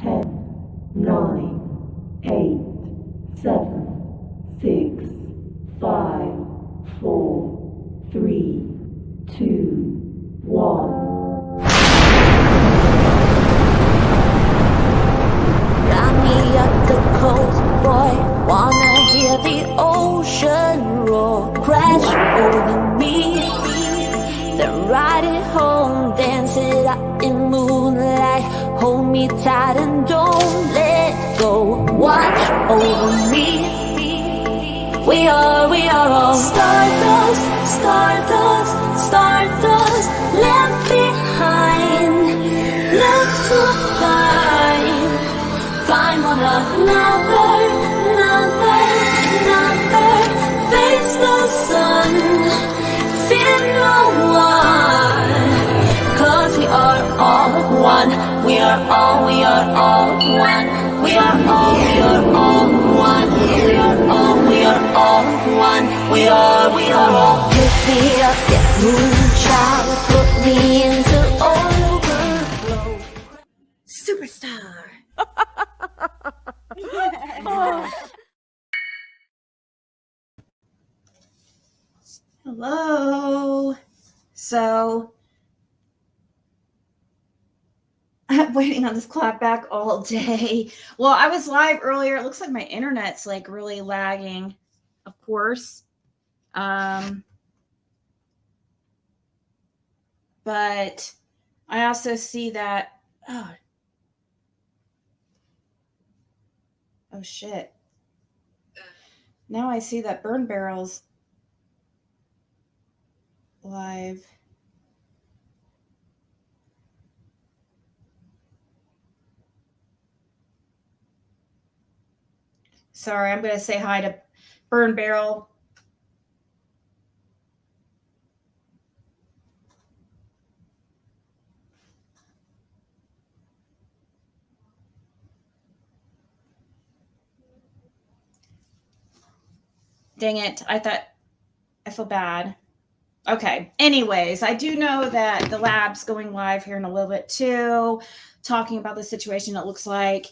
9, 8, 7, 6, 5, 4, 3, 2, 1. Got me up the coast, boy. Wanna hear the ocean roar, crash over me. Then ride it home, dance it out in moonlight. Hold me tight and don't let go. Watch over me. We are all stardust, stardust, stardust. Left behind, left to find. Find one another, face the sun, fear no one. 'Cause we are all one, we are all one. We are all, we are one. We are all. Pick me up, yeah, moonchild, put me into overflow. Superstar. Hello. So I'm waiting on this clap back all day. Well, I was live earlier. It looks like my internet's like really lagging, of course. But I also see that, oh shit. Now I see that Burn Barrel's live. Sorry, I'm going to say hi to Burn Barrel. Dang it. I feel bad. Okay. Anyways, I do know that the lab's going live here in a little bit too, talking about the situation. It looks like,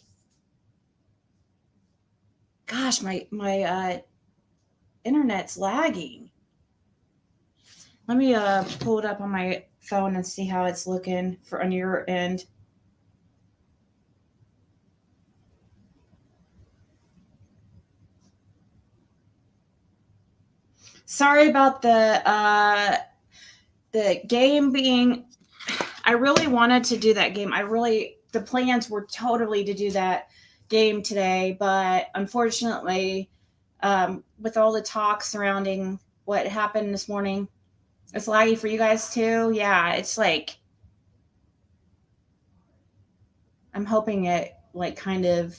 gosh, my internet's lagging. Let me pull it up on my phone and see how it's looking on your end. Sorry about the game being. I really wanted to do that game. The plans were totally to do that game today, but unfortunately, with all the talk surrounding what happened this morning, it's laggy for you guys too. Yeah, it's like, I'm hoping it like kind of,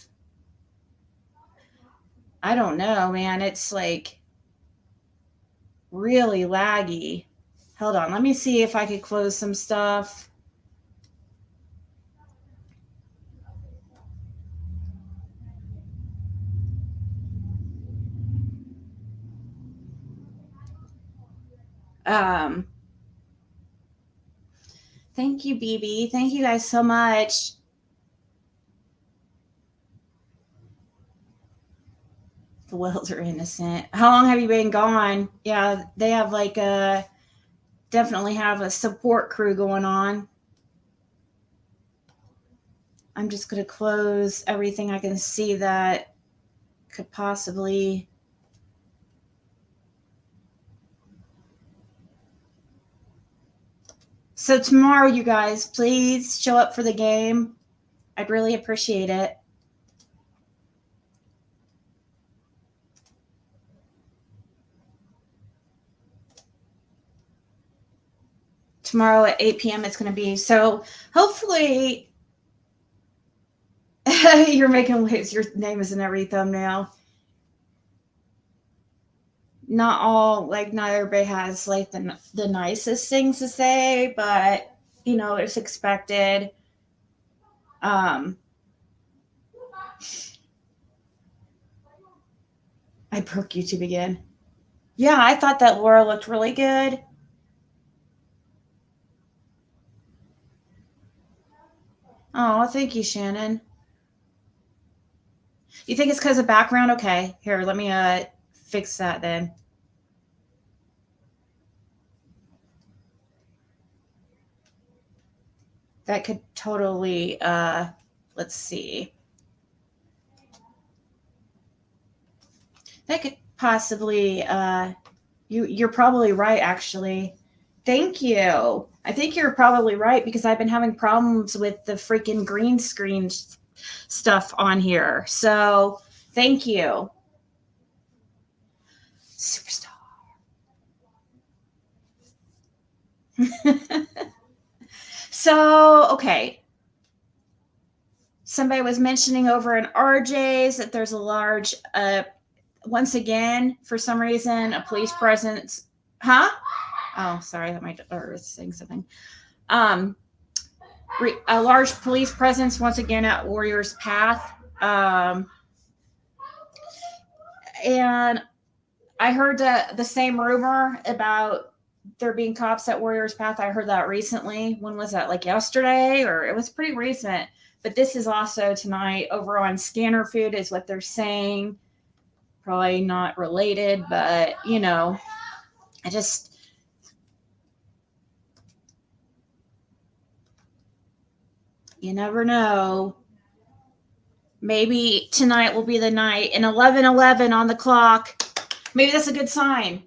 I don't know, man. It's like really laggy. Hold on. Let me see if I could close some stuff. Thank you, BB. Thank you guys so much. The Wells are innocent. How long have you been gone? Yeah, they have like definitely have a support crew going on. I'm just going to close everything I can see that could possibly. So tomorrow, you guys, please show up for the game. I'd really appreciate it. Tomorrow at 8 p.m. it's going to be. So hopefully you're making waves. Your name is in every thumbnail. Not everybody has like the nicest things to say, but you know, it's expected. I broke YouTube again. Yeah, I thought that Lora looked really good. Oh, thank you, Shannon. You think it's because of background? Okay, here, let me fix that then. That could totally, let's see. That could possibly, you're probably right, actually. Thank you. I think you're probably right because I've been having problems with the freaking green screen stuff on here. So thank you. Superstar. So, okay. Somebody was mentioning over in RJ's that there's a large, once again, for some reason, a police presence. Huh? Oh, sorry, that my daughter was saying something. A large police presence once again at Warriors Path. And I heard the same rumor about there being cops at Warriors Path. I heard that recently. When was that? Like yesterday, or it was pretty recent. But this is also tonight over on Scanner Food, is what they're saying. Probably not related, but I just. You never know. Maybe tonight will be the night, and 11:11 on the clock. Maybe that's a good sign.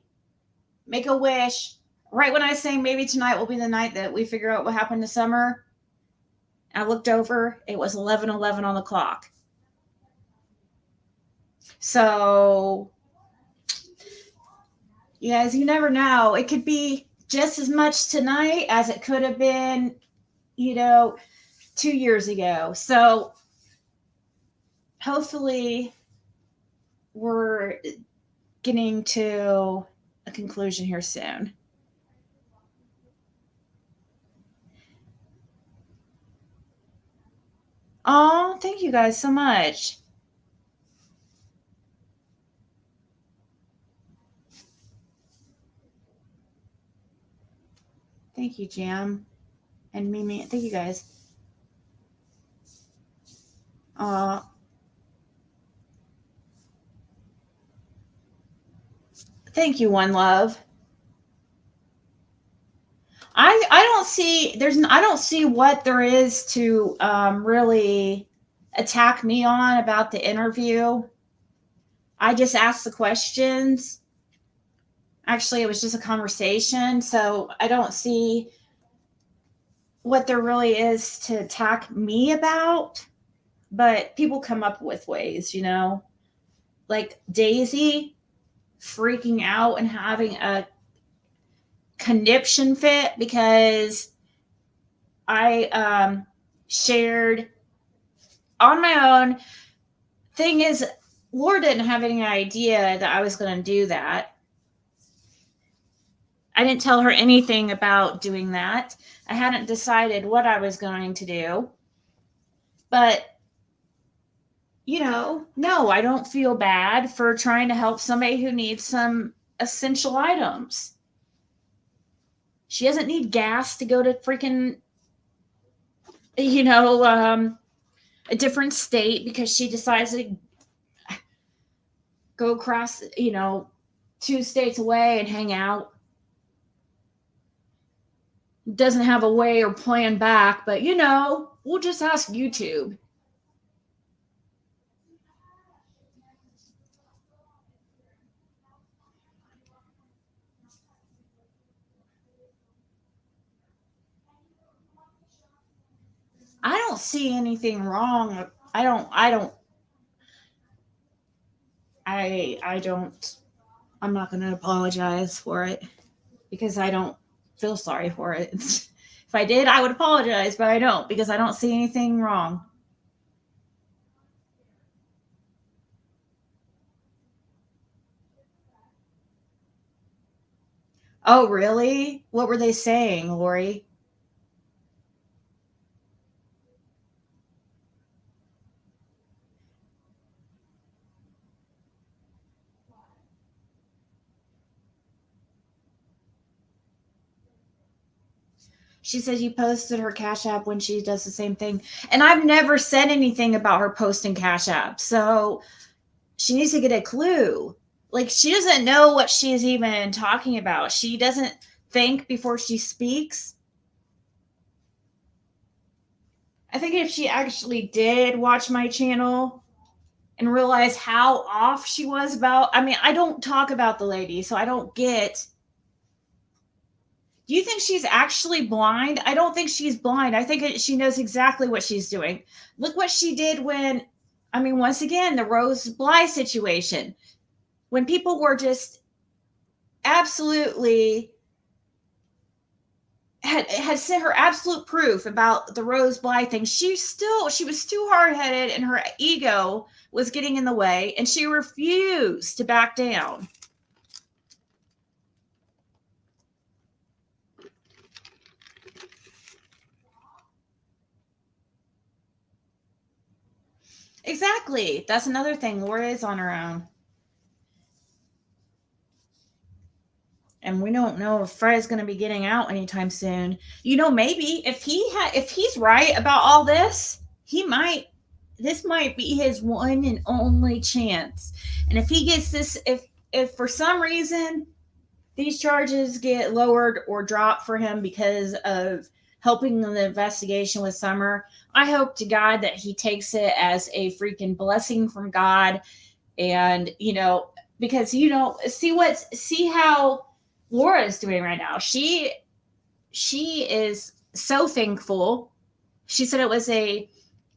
Make a wish. Right when I say maybe tonight will be the night that we figure out what happened to Summer, I looked over, it was 11:11 on the clock. So, you guys, you never know. It could be just as much tonight as it could have been, 2 years ago. So, hopefully, we're getting to a conclusion here soon. Oh, thank you guys so much. Thank you, Jam. And Mimi. Thank you guys. Thank you, One Love. I don't see what there is to really attack me on about the interview. I just asked the questions. Actually, it was just a conversation, so I don't see what there really is to attack me about. But people come up with ways, like Daisy freaking out and having a conniption fit because I shared on my own. Thing is, Lora didn't have any idea that I was going to do that. I didn't tell her anything about doing that. I hadn't decided what I was going to do. But, no, I don't feel bad for trying to help somebody who needs some essential items. She doesn't need gas to go to freaking, a different state because she decides to go across, 2 states away and hang out. Doesn't have a way or plan back, but we'll just ask YouTube. I don't see anything wrong. I don't I'm not going to apologize for it because I don't feel sorry for it. If I did, I would apologize, but I don't because I don't see anything wrong. Oh, really? What were they saying, Lori? She says you posted her Cash App when she does the same thing. And I've never said anything about her posting Cash App. So she needs to get a clue. Like, she doesn't know what she's even talking about. She doesn't think before she speaks. I think if she actually did watch my channel and realize how off she was about, I mean, I don't talk about the lady, so I don't get. Do you think she's actually blind? I don't think she's blind. I think she knows exactly what she's doing. Look what she did when, I mean, once again, the Rose Bly situation. When people were just absolutely had sent her absolute proof about the Rose Bly thing, she was too hard-headed and her ego was getting in the way, and she refused to back down. Exactly. That's another thing. Lora is on her own. And we don't know if Fred's going to be getting out anytime soon. You know, maybe if he's right about all this, this might be his one and only chance. And if he gets this, if for some reason these charges get lowered or dropped for him because of helping in the investigation with Summer, I hope to God that he takes it as a freaking blessing from God. And, because, see how Lora is doing right now. She is so thankful. She said it was a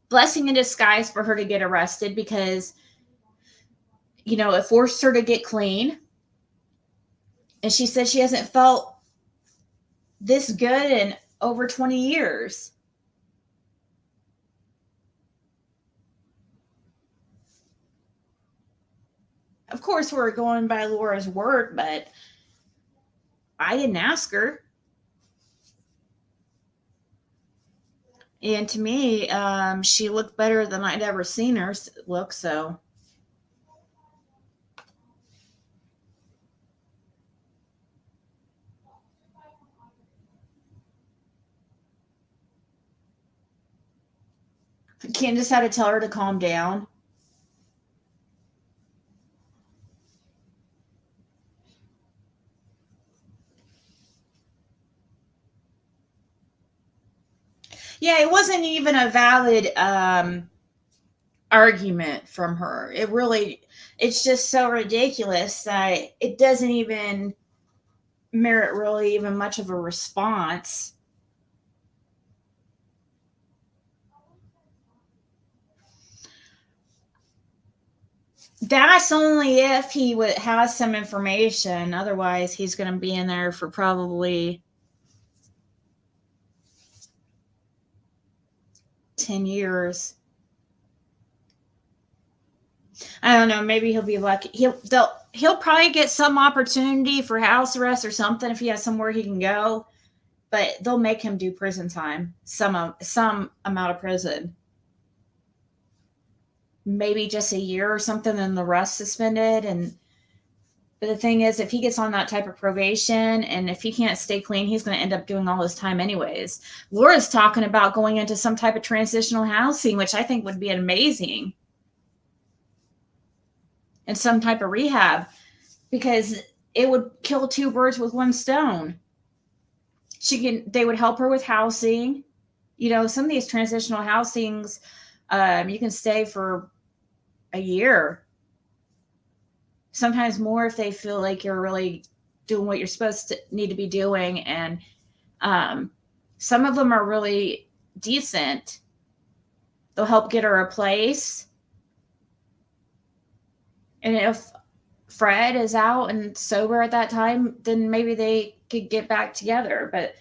blessing in disguise for her to get arrested because, it forced her to get clean. And she said she hasn't felt this good in over 20 years. Of course, we're going by Lora's word, but I didn't ask her. And to me, she looked better than I'd ever seen her look, so. Candace had to tell her to calm down. Yeah, it wasn't even a valid argument from her. It's just so ridiculous that it doesn't even merit really even much of a response. That's only if he has some information. Otherwise, he's going to be in there for probably 10 years. I don't know. Maybe he'll be lucky. He'll probably get some opportunity for house arrest or something if he has somewhere he can go. But they'll make him do prison time, some amount of prison. Maybe just a year or something, and the rest suspended. But the thing is, if he gets on that type of probation and if he can't stay clean, he's going to end up doing all his time anyways. Laura's talking about going into some type of transitional housing, which I think would be amazing. And some type of rehab, because it would kill two birds with one stone. They would help her with housing. Some of these transitional housings, you can stay for a year, sometimes more if they feel like you're really doing what you're supposed to need to be doing. And some of them are really decent. They'll help get her a place. And if Fred is out and sober at that time, then maybe they could get back together. But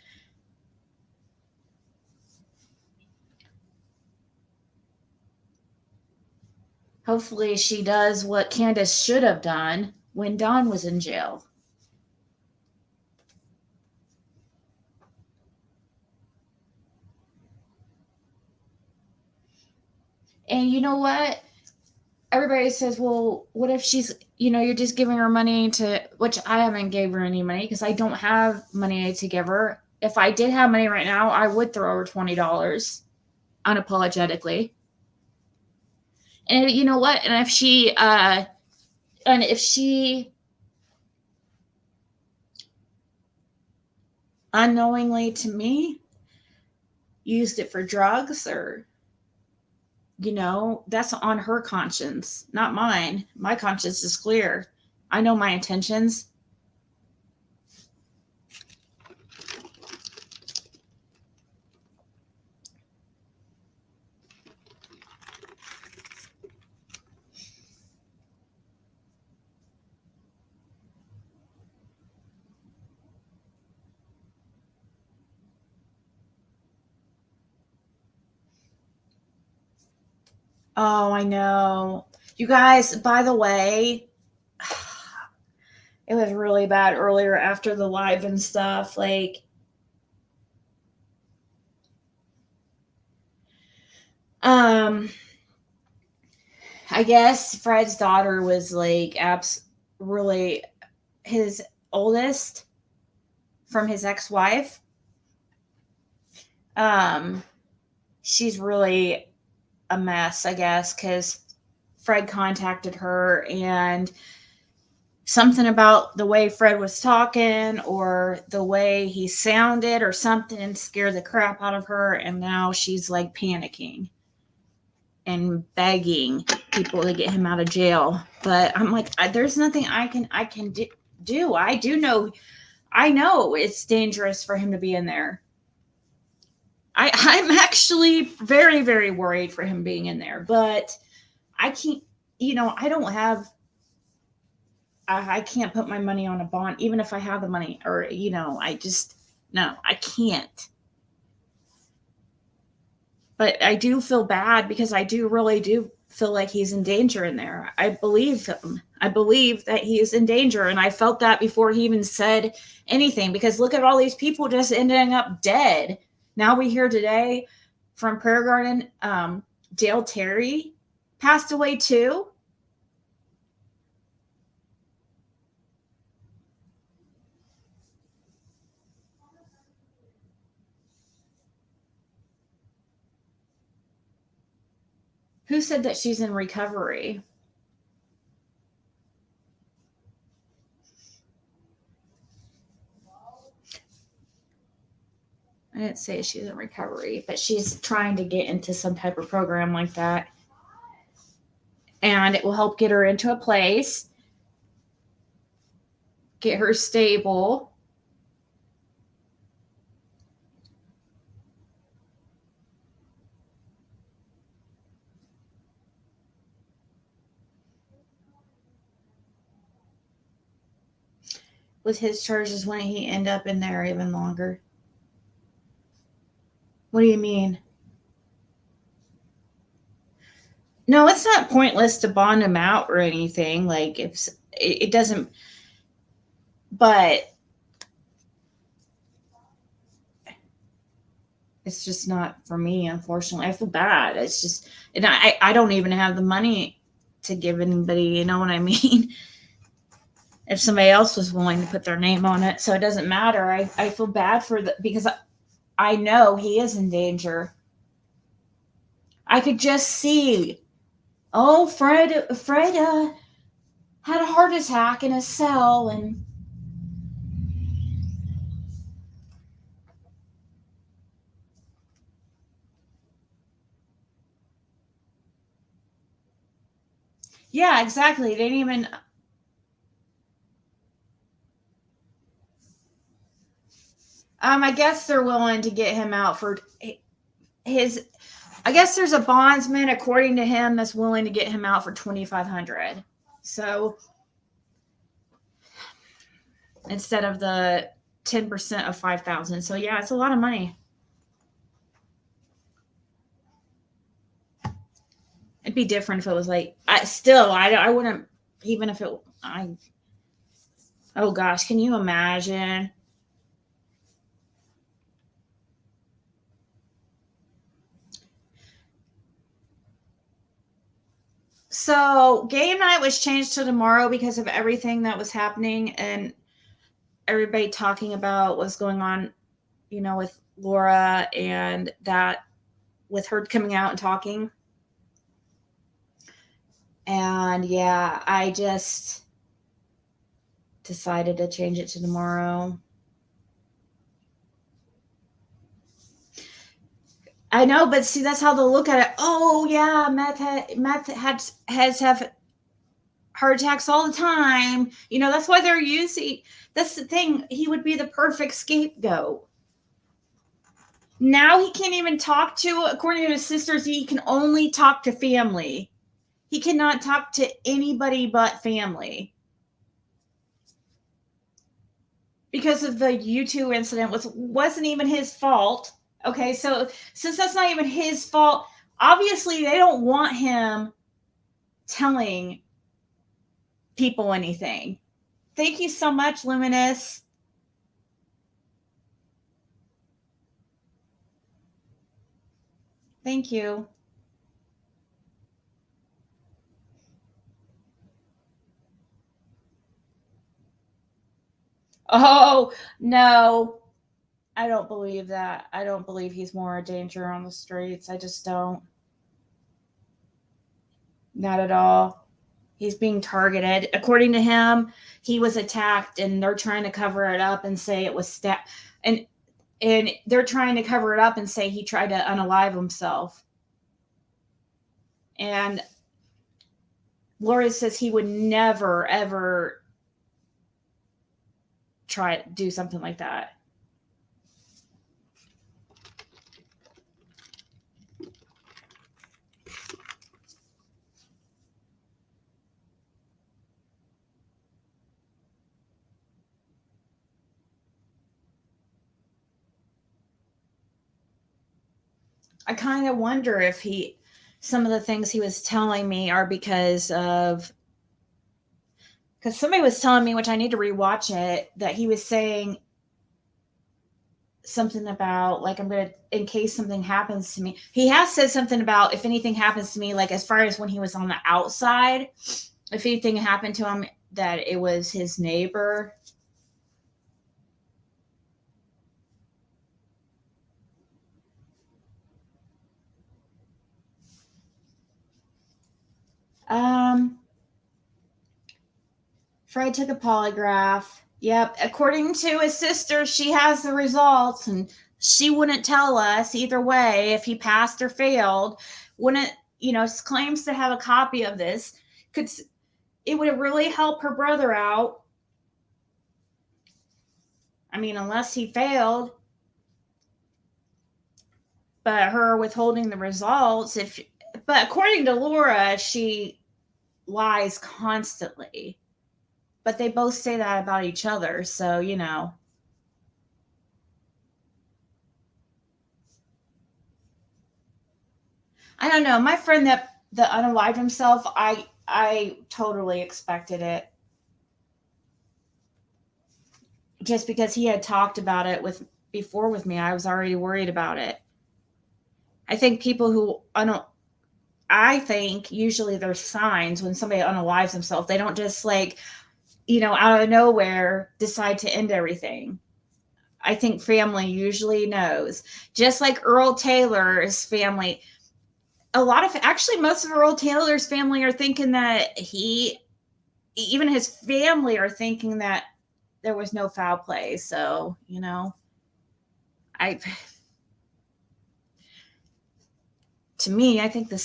hopefully she does what Candace should have done when Dawn was in jail. And you know what? Everybody says, well, what if she's, you're just giving her money to, which I haven't gave her any money because I don't have money to give her. if I did have money right now, I would throw her $20 unapologetically. And you know what? And if she unknowingly to me used it for drugs, or that's on her conscience, not mine. My conscience is clear. I know my intentions. Oh, I know. You guys, by the way, it was really bad earlier after the live and stuff. Like, I guess Fred's daughter was like really his oldest from his ex-wife. She's really a mess, I guess, because Fred contacted her and something about the way Fred was talking or the way he sounded or something scared the crap out of her, and now she's like panicking and begging people to get him out of jail. But I'm like, there's nothing I can do. I know it's dangerous for him to be in there. I'm actually very, very worried for him being in there, but I can't, I can't put my money on a bond, even if I have the money, or, no, I can't. But I do feel bad because I really do feel like he's in danger in there. I believe him. I believe that he is in danger. And I felt that before he even said anything, because look at all these people just ending up dead. Now we hear today from Prayer Garden, Dale Terry passed away too. Who said that she's in recovery? I didn't say she's in recovery, but she's trying to get into some type of program like that. And it will help get her into a place, get her stable. With his charges, wouldn't he end up in there even longer? What do you mean? No, it's not pointless to bond him out or anything. Like, if it doesn't, but it's just not for me, unfortunately. I feel bad. It's just, and I don't even have the money to give anybody, you know what I mean? If somebody else was willing to put their name on it. So it doesn't matter. I feel bad because I know he is in danger. I could just see, oh, Fred had a heart attack in his cell, and yeah, exactly. They didn't even. I guess they're willing to get him out for his. I guess there's a bondsman, according to him, that's willing to get him out for $2,500. So instead of the 10% of 5,000. So yeah, it's a lot of money. It'd be different if it was like I wouldn't, even if oh gosh, can you imagine? So game night was changed to tomorrow because of everything that was happening and everybody talking about what's going on with Lora, and that with her coming out and talking. And yeah, I just decided to change it to tomorrow. I know, but see, that's how they'll look at it. Oh yeah, meth has have heart attacks all the time. That's why they're using. That's the thing. He would be the perfect scapegoat. Now he can't even talk to, according to his sisters, he can only talk to family. He cannot talk to anybody but family. Because of the U2 incident, wasn't even his fault. Okay, so since that's not even his fault, obviously they don't want him telling people anything. Thank you so much, Luminous. Thank you. Oh, no. I don't believe that. I don't believe he's more a danger on the streets. I just don't. Not at all. He's being targeted. According to him, he was attacked and they're trying to cover it up and say it was and they're trying to cover it up and say he tried to unalive himself. And Lora says he would never ever try to do something like that. I kind of wonder if some of the things he was telling me are because somebody was telling me, which I need to rewatch it, that he was saying something about, like, in case something happens to me. He has said something about if anything happens to me, like as far as when he was on the outside, if anything happened to him, that it was his neighbor. Fred took a polygraph. Yep. According to his sister, she has the results and she wouldn't tell us either way if he passed or failed. Wouldn't, claims to have a copy of this. It would really help her brother out. I mean, unless he failed. But her withholding the results, but according to Lora, she lies constantly. But they both say that about each other, so I don't know. My friend that unalived himself, I totally expected it. Just because he had talked about it before with me, I was already worried about it. I think people who I think usually there's signs when somebody unalives themselves. They don't just out of nowhere decide to end everything. I think family usually knows. Just like Earl Taylor's family, most of Earl Taylor's family are thinking that even his family are thinking that there was no foul play. So, to me, I think the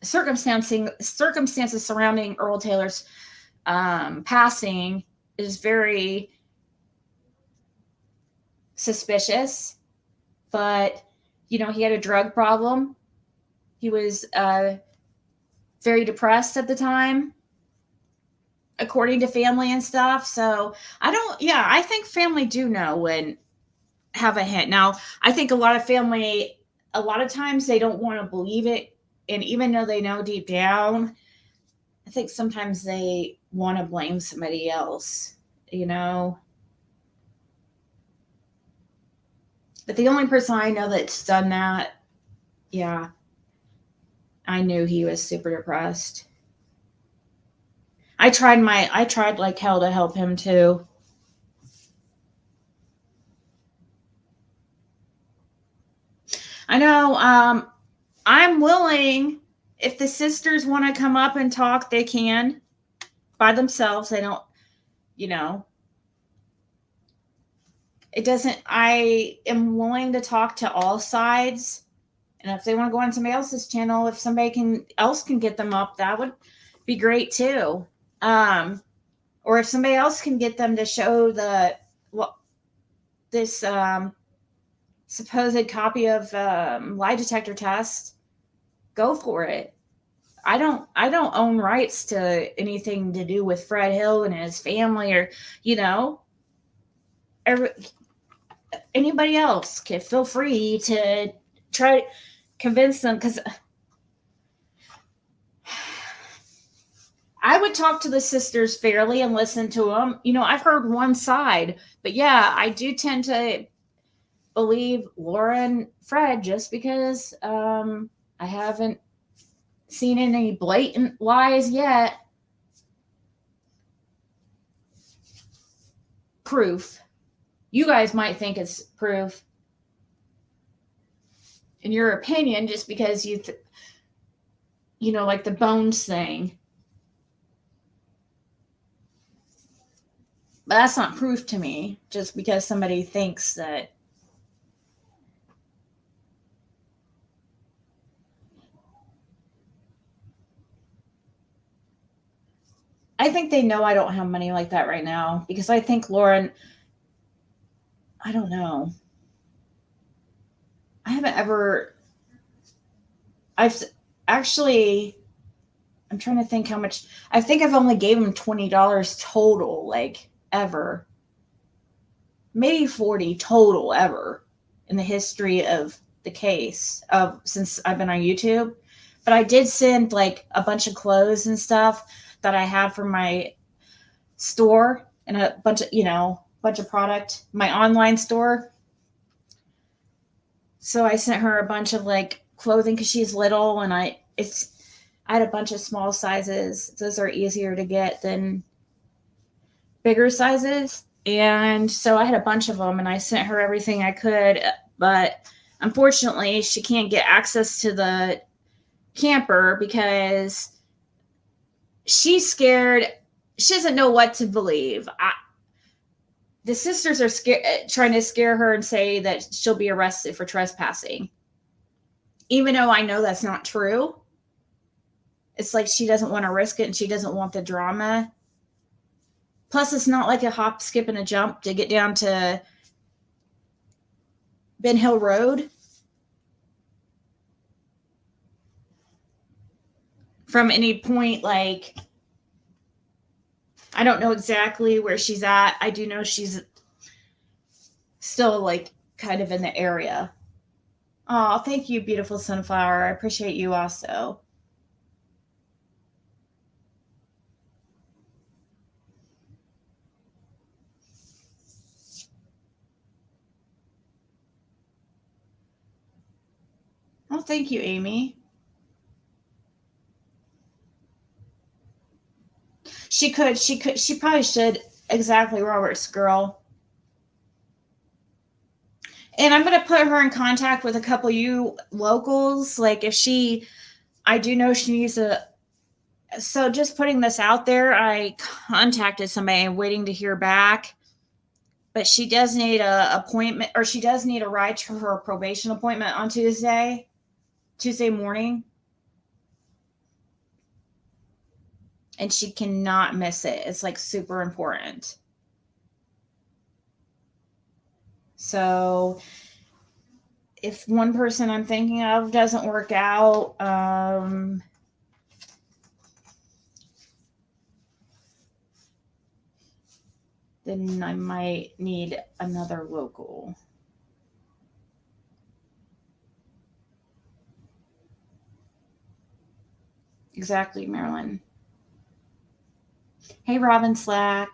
circumstances surrounding Earl Taylor's passing is very suspicious. But he had a drug problem. He was very depressed at the time, according to family and stuff. So I think family do know when have a hint. Now, I think a lot of times they don't want to believe it. And even though they know deep down, I think sometimes they want to blame somebody else, But the only person I know that's done that, yeah, I knew he was super depressed. I tried like hell to help him too. I know. I'm willing. If the sisters want to come up and talk, they can by themselves. They don't, you know, it doesn't, I am willing to talk to all sides. And if they want to go on somebody else's channel, if somebody else can get them up, that would be great too. Or if somebody else can get them to show this supposed copy of lie detector test, go for it. I don't own rights to anything to do with Fred Hill and his family, or anybody else can feel free to try to convince them, because I would talk to the sisters fairly and listen to them. I've heard one side, but yeah, I do tend to believe Lora and Fred just because I haven't seen any blatant lies yet. Proof. You guys might think it's proof in your opinion, just because like the bones thing. But that's not proof to me, just because somebody thinks that. I think they know I don't have money like that right now, because I think Lauren, I don't know. I haven't ever, I've actually, I'm trying to think how much, I think I've only gave him $20 total, like ever. Maybe 40 total ever in the history of the case since I've been on YouTube. But I did send like a bunch of clothes and stuff that I had from my store, and a bunch of product, my online store. So I sent her a bunch of like clothing because she's little, and I had a bunch of small sizes. Those are easier to get than bigger sizes. And so I had a bunch of them, and I sent her everything I could. But unfortunately, she can't get access to the camper because she's scared. She doesn't know what to believe. The sisters are trying to scare her and say that she'll be arrested for trespassing. Even though I know that's not true. It's like she doesn't want to risk it, and she doesn't want the drama. Plus, it's not like a hop, skip, and a jump to get down to Ben Hill Road from any point. Like, I don't know exactly where she's at. I do know she's still like kind of in the area. Oh, thank you, beautiful sunflower. I appreciate you also. Oh, thank you, Amy. She probably should. Exactly, Robert's girl. And I'm going to put her in contact with a couple of you locals. Like I do know she needs so just putting this out there, I contacted somebody and waiting to hear back. But she does need a appointment, or she does need a ride to her probation appointment on Tuesday morning. And she cannot miss it. It's like super important. So if one person I'm thinking of doesn't work out, then I might need another local. Exactly, Marilyn. Hey, Robin Slack.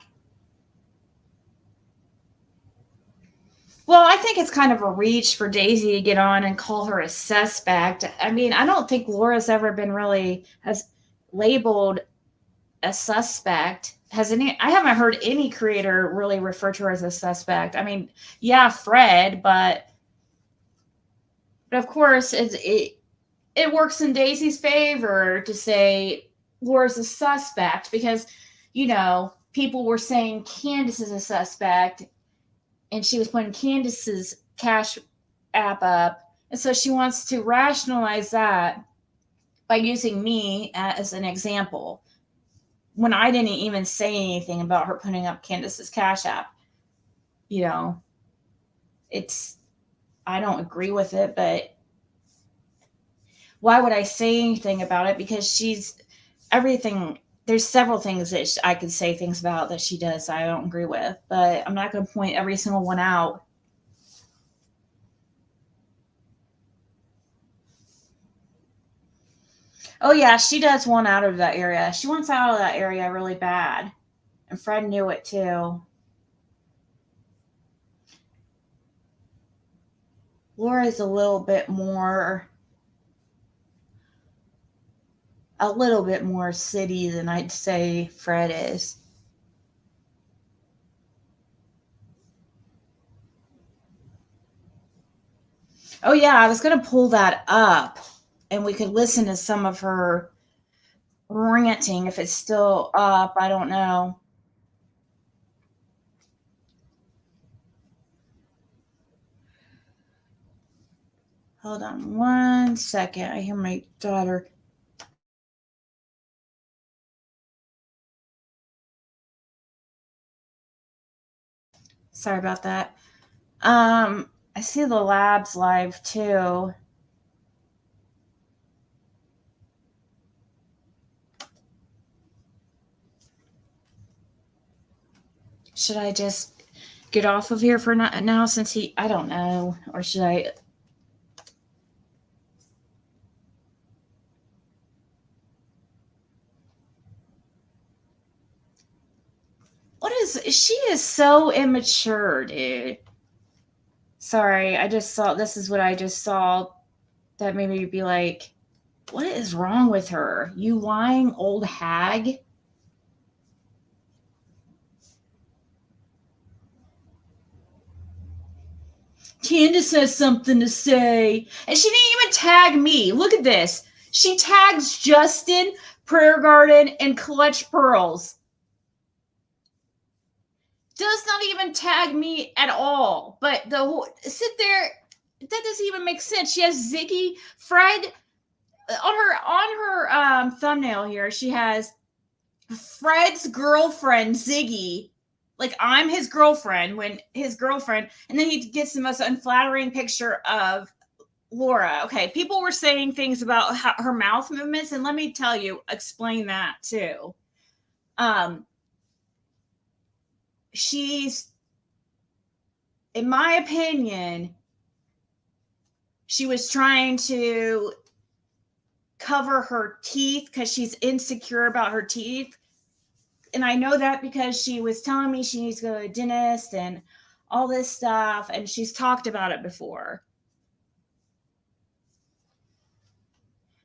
Well, I think it's kind of a reach for Daisy to get on and call her a suspect. I mean, I don't think Laura's ever been really has labeled a suspect. I haven't heard any creator really refer to her as a suspect. I mean, yeah, Fred, but of course it works in Daisy's favor to say Laura's a suspect because, people were saying Candace is a suspect and she was putting Candace's cash app up. And so she wants to rationalize that by using me as an example when I didn't even say anything about her putting up Candace's cash app. I don't agree with it, but why would I say anything about it? Because there's several things that I could say things about that she does that I don't agree with, but I'm not going to point every single one out. Oh yeah, she does want out of that area. She wants out of that area really bad. And Fred knew it too. Laura's a little bit more city than I'd say Fred is. Oh yeah, I was going to pull that up and we could listen to some of her ranting if it's still up. I don't know. Hold on one second. I hear my daughter. Sorry about that. I see the labs live too. Should I just get off of here for now since I don't know, or should I? She is so immature, dude. Sorry, this is what I just saw that made me be like, what is wrong with her? You lying old hag? Candace has something to say. And she didn't even tag me. Look at this. She tags Justin, Prayer Garden, and Clutch Pearls. Does not even tag me at all. But sit there, that doesn't even make sense. She has Ziggy, Fred, on her thumbnail here. She has Fred's girlfriend, Ziggy. Like I'm his girlfriend and then he gets the most unflattering picture of Lora. Okay, people were saying things about her mouth movements, and let me tell you, explain that too. She's, in my opinion, she was trying to cover her teeth because she's insecure about her teeth. And I know that because she was telling me she needs to go to a dentist and all this stuff, and she's talked about it before.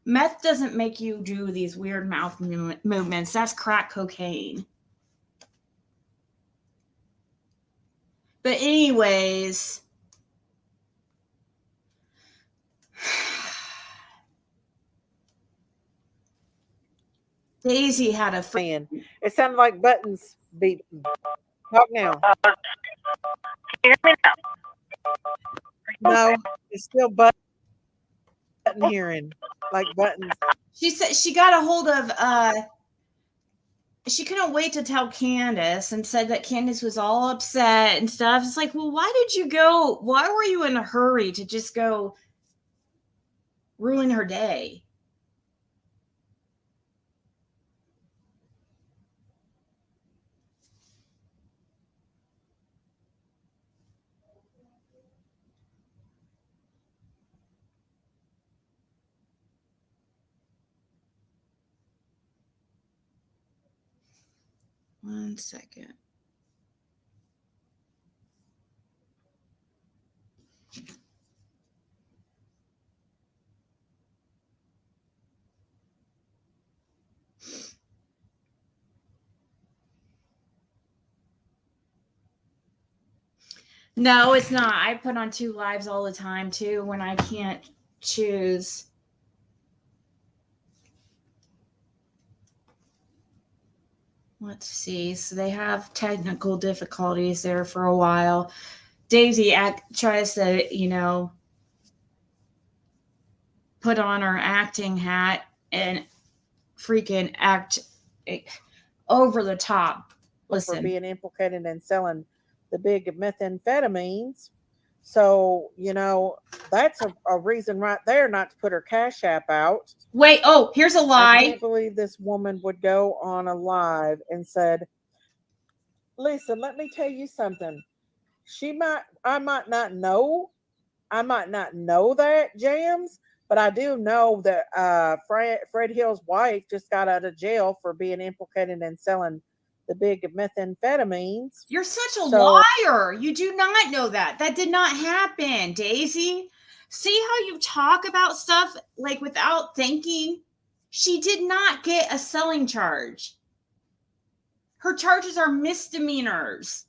Meth doesn't make you do these weird mouth movements. That's crack cocaine. But anyways, Daisy had a fan. It sounded like buttons beeping. Talk now. No, it's still button hearing, like buttons. She said she got a hold of she couldn't wait to tell Candace and said that Candace was all upset and stuff. It's like, well, why were you in a hurry to just go ruin her day? One second. No, it's not. I put on 2 lives all the time too when I can't choose. Let's see. So they have technical difficulties there for a while. Daisy tries to, put on her acting hat and freaking act over the top. For Listen. being implicated in selling the big methamphetamines. So, that's a reason right there not to put her Cash App out. Wait, oh, here's a I lie. can't believe this woman would go on a live and said, listen, let me tell you something. I might not know that, Jams, but I do know that Fred Hill's wife just got out of jail for being implicated in selling the big methamphetamines. You're such a liar. You do not know that. That did not happen, Daisy. See how you talk about stuff like without thinking? She did not get a selling charge. Her charges are misdemeanors.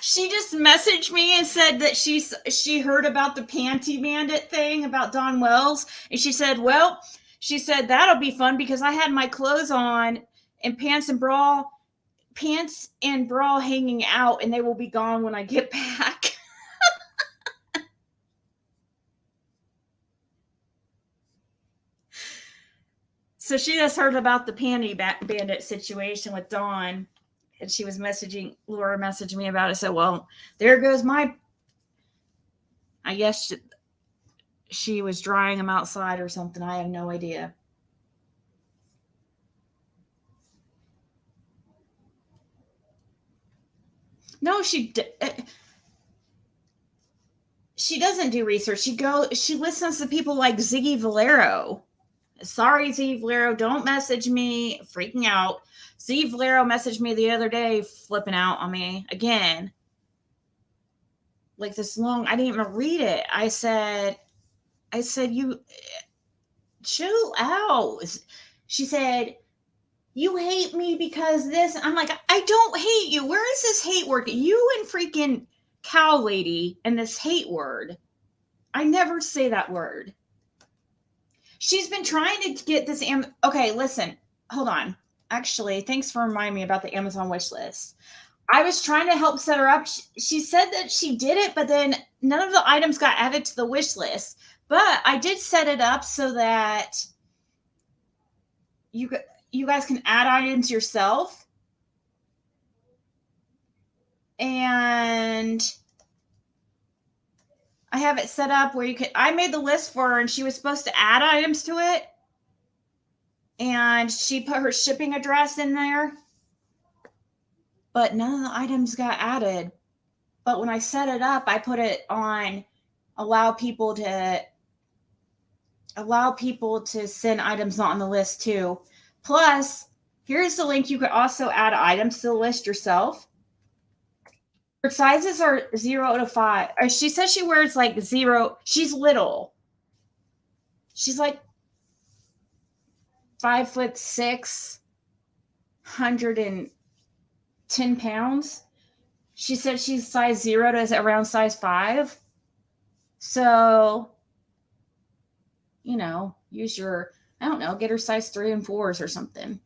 She just messaged me and said that she heard about the Panty Bandit thing about Don Wells, and she said, that'll be fun because I had my clothes on and pants and bra hanging out, and they will be gone when I get back. So she just heard about the Panty Bandit situation with Dawn, and she was Laura messaged me about it. So, well, there goes I guess she was drying them outside or something. I have no idea. No, she doesn't do research. She listens to people like Ziggy Valero. Sorry, Ziggy Valero, don't message me freaking out. Ziggy Valero messaged me the other day flipping out on me again. Like this long, I didn't even read it. I said, you chill out. She said, you hate me because this. I'm like, I don't hate you. Where is this hate word? You and freaking cow lady and this hate word. I never say that word. She's been trying to get this. Okay, listen, hold on. Actually, thanks for reminding me about the Amazon wish list. I was trying to help set her up. She said that she did it, but then none of the items got added to the wish list. But I did set it up so that you guys can add items yourself. And I have it set up where I made the list for her and she was supposed to add items to it. And she put her shipping address in there. But none of the items got added. But when I set it up, I put it on allow people to send items not on the list too. Plus, here's the link. You could also add items to the list yourself. Her sizes are 0 to 5. She says she wears like 0. She's little. She's like 5'6", 110 pounds. She said she's size 0 to around size 5. So, use your, I don't know, get her size 3 and 4s or something.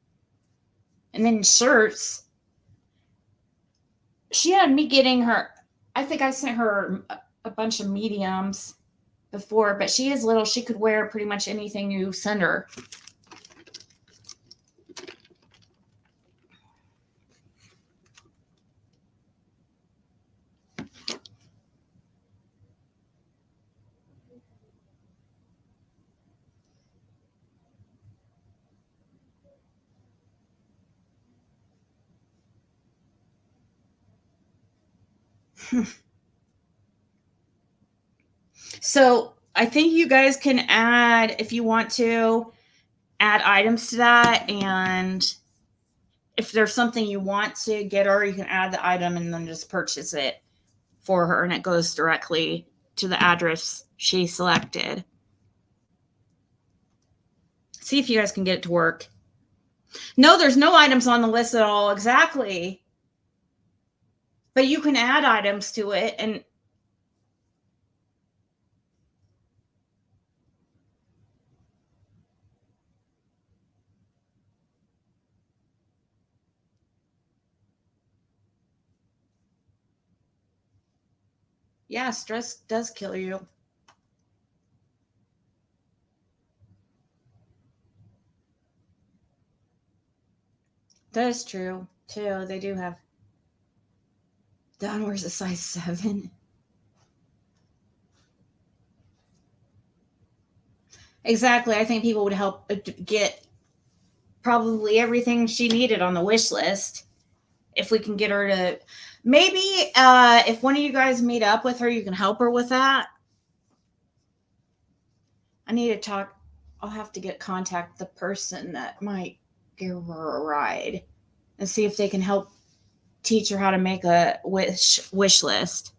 And then shirts. She had me getting her, I think I sent her a bunch of mediums before, but she is little. She could wear pretty much anything you send her. So I think you guys can add, if you want to, add items to that. And if there's something you want to get her, you can add the item and then just purchase it for her, and it goes directly to the address she selected. See if you guys can get it to work. No, there's no items on the list at all. Exactly. But you can add items to it, and yeah, stress does kill you. That is true, too. They do have. Don wears a size 7. Exactly. I think people would help get probably everything she needed on the wish list if we can get her to. Maybe if one of you guys meet up with her, you can help her with that. I need to talk. I'll have to contact the person that might give her a ride and see if they can help teach her how to make a wish list.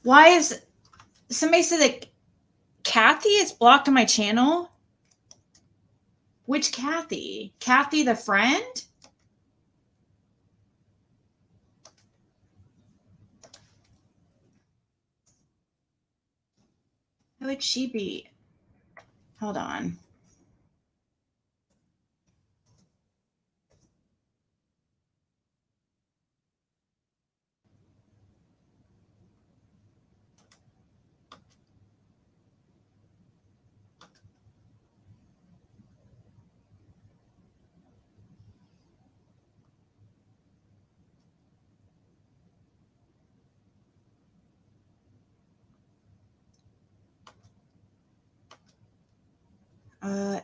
Why is somebody said that Kathy is blocked on my channel? Which Kathy? Kathy the friend? Who would she be? Hold on.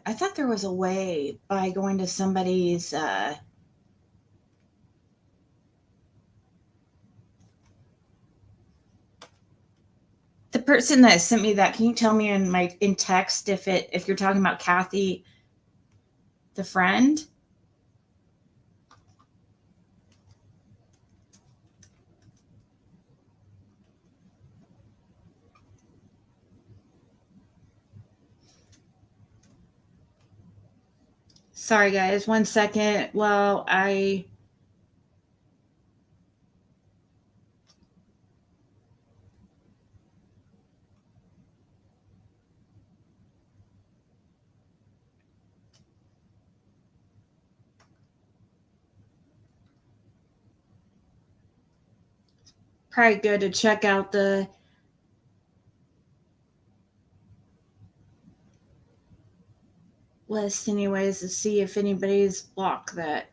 I thought there was a way by going to somebody's the person that sent me that. Can you tell me in text if you're talking about Kathy the friend? Sorry guys, 1 second. Well, I probably good to check out the list anyways to see if anybody's blocked that.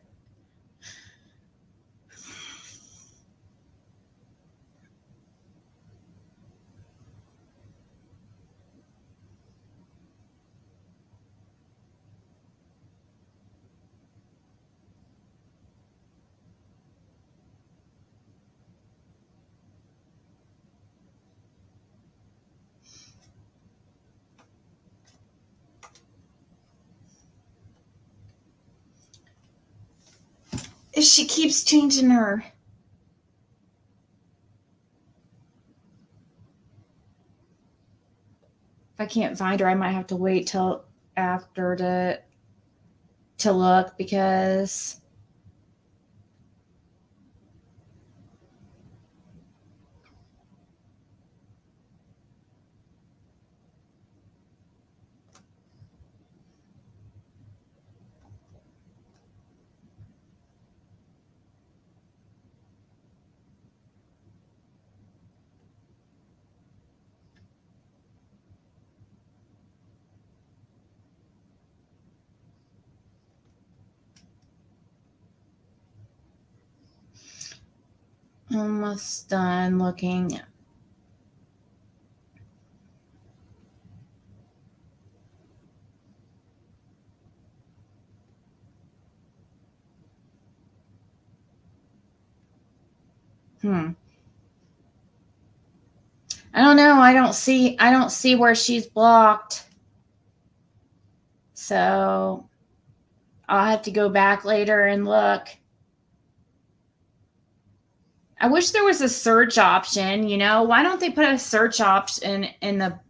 She keeps changing her. If I can't find her, I might have to wait till after to look because almost done looking. I don't know. I don't see where she's blocked. So I'll have to go back later and look. I wish there was a search option, you know? Why don't they put a search option in the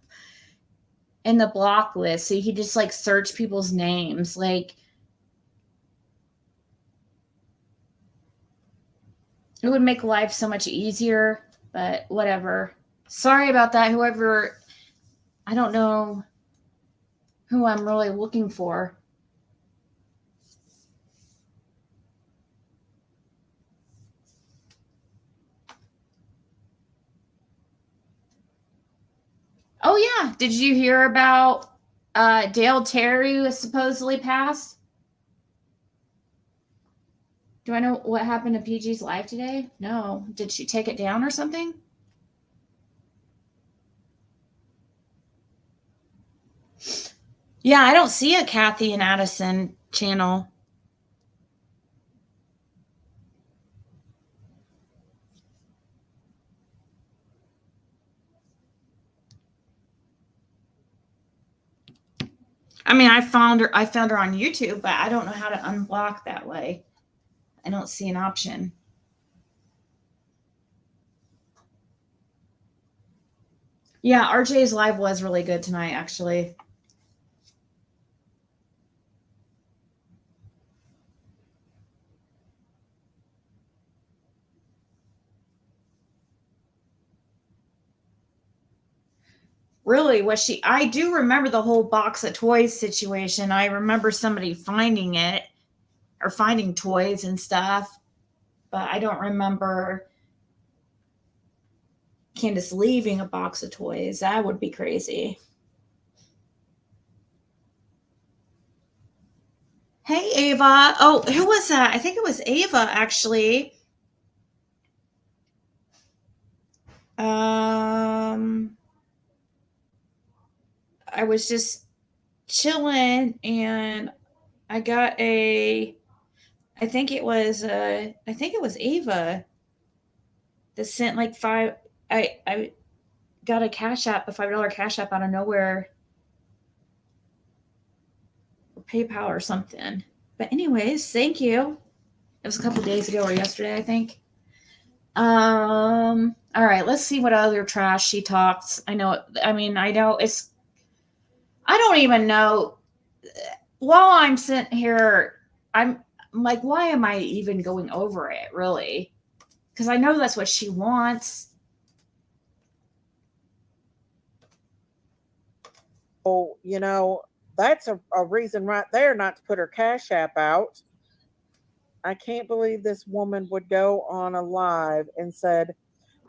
block list so you could just like search people's names? Like it would make life so much easier, but whatever. Sorry about that, whoever. I don't know who I'm really looking for. Oh yeah, did you hear about Dale Terry was supposedly passed? Do I know what happened to PG's live today? No. Did she take it down or something? Yeah, I don't see a Kathy and Addison channel. I mean, I found her on YouTube, but I don't know how to unblock that way. I don't see an option. Yeah, RJ's live was really good tonight, actually. Really, was she? I do remember the whole box of toys situation. I remember somebody finding it or finding toys and stuff, but I don't remember Candace leaving a box of toys. That would be crazy. Hey, Ava. Oh, who was that? I think it was Ava, actually. I was just chilling and I got I think it was Ava that sent like I got a Cashapp, a $5 Cashapp out of nowhere, or PayPal or something. But anyways, thank you. It was a couple days ago or yesterday, I think. All right, let's see what other trash she talks. I know it's I don't even know. While I'm sitting here, I'm like, why am I even going over it, really? Because I know that's what she wants. Oh, that's a reason right there not to put her Cash App out. I can't believe this woman would go on a live and said,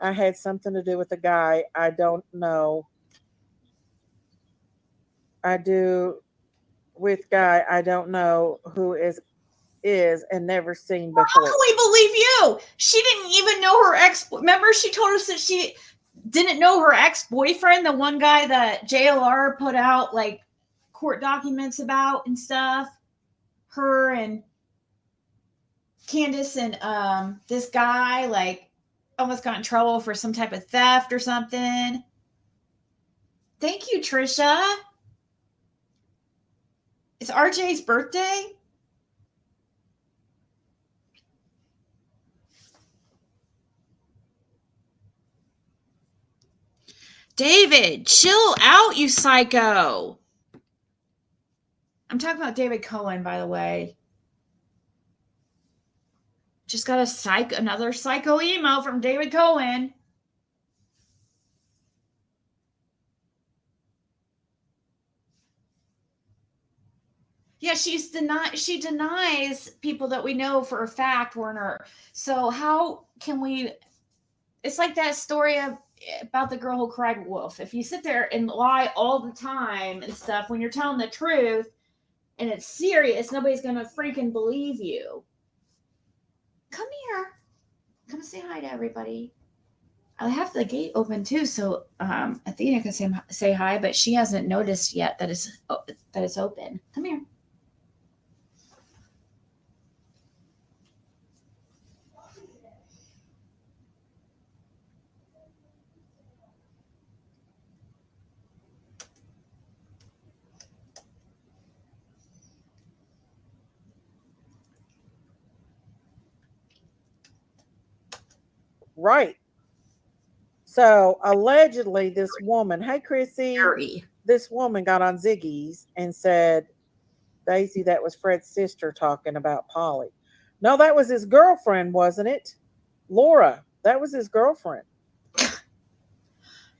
I had something to do with a guy I don't know. I do with guy I don't know who is and never seen before. How can we believe you? She didn't even know her ex. Remember, she told us that she didn't know her ex-boyfriend, the one guy that JLR put out like court documents about and stuff. Her and Candace and this guy like almost got in trouble for some type of theft or something. Thank you, Trisha. It's RJ's birthday. David, chill out, you psycho. I'm talking about David Cohen, by the way. Just got another psycho email from David Cohen. Yeah, she denies people that we know for a fact were in her. So how can we? It's like that story about the girl who cried wolf. If you sit there and lie all the time and stuff, when you're telling the truth and it's serious, nobody's gonna freaking believe you. Come here. Come say hi to everybody. I have the gate open too, so Athena can say hi, but she hasn't noticed yet that it's open. Come here. Right. So allegedly, this woman, hey Chrissy, Very. this woman got on Ziggy's and said, Daisy, that was Fred's sister talking about Polly. No, that was his girlfriend, wasn't it? Lora, that was his girlfriend.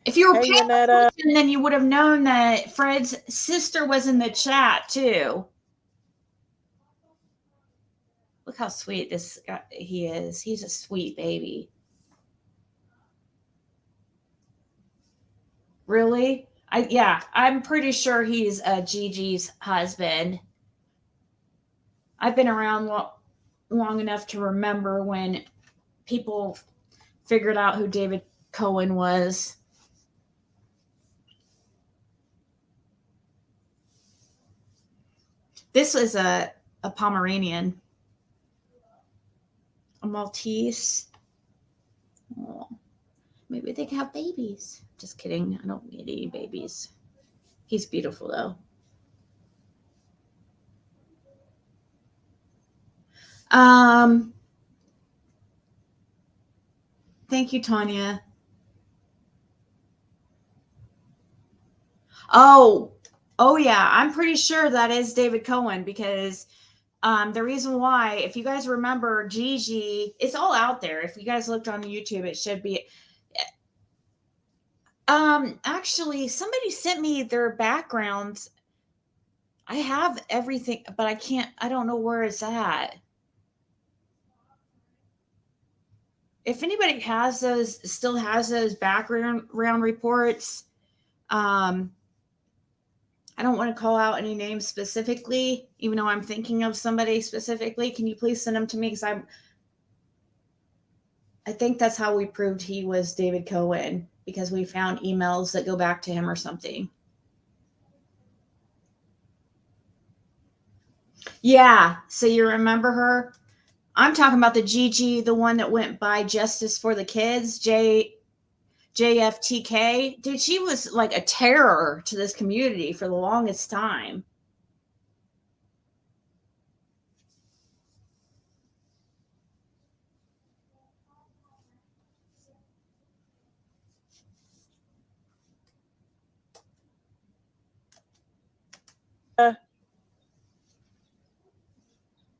If you were Hey, paying Yanetta. attention, then you would have known that Fred's sister was in the chat too. Look how sweet this guy, he is. He's a sweet baby. Really? I'm pretty sure he's Gigi's husband. I've been around long enough to remember when people figured out who David Cohen was. This is a Pomeranian, a Maltese. Oh, maybe they can have babies. Just kidding. I don't need any babies. He's beautiful though. Thank you, Tanya. Oh yeah. I'm pretty sure that is David Cohen because the reason why, if you guys remember Gigi, it's all out there. If you guys looked on YouTube, it should be. Actually, somebody sent me their backgrounds. I have everything, but I don't know where it's at. If anybody still has those background reports, I don't want to call out any names specifically, even though I'm thinking of somebody specifically. Can you please send them to me? Because I think that's how we proved he was David Cohen, because we found emails that go back to him or something. Yeah. So you remember her? I'm talking about the Gigi, the one that went by Justice for the Kids, JFTK. Dude, she was like a terror to this community for the longest time.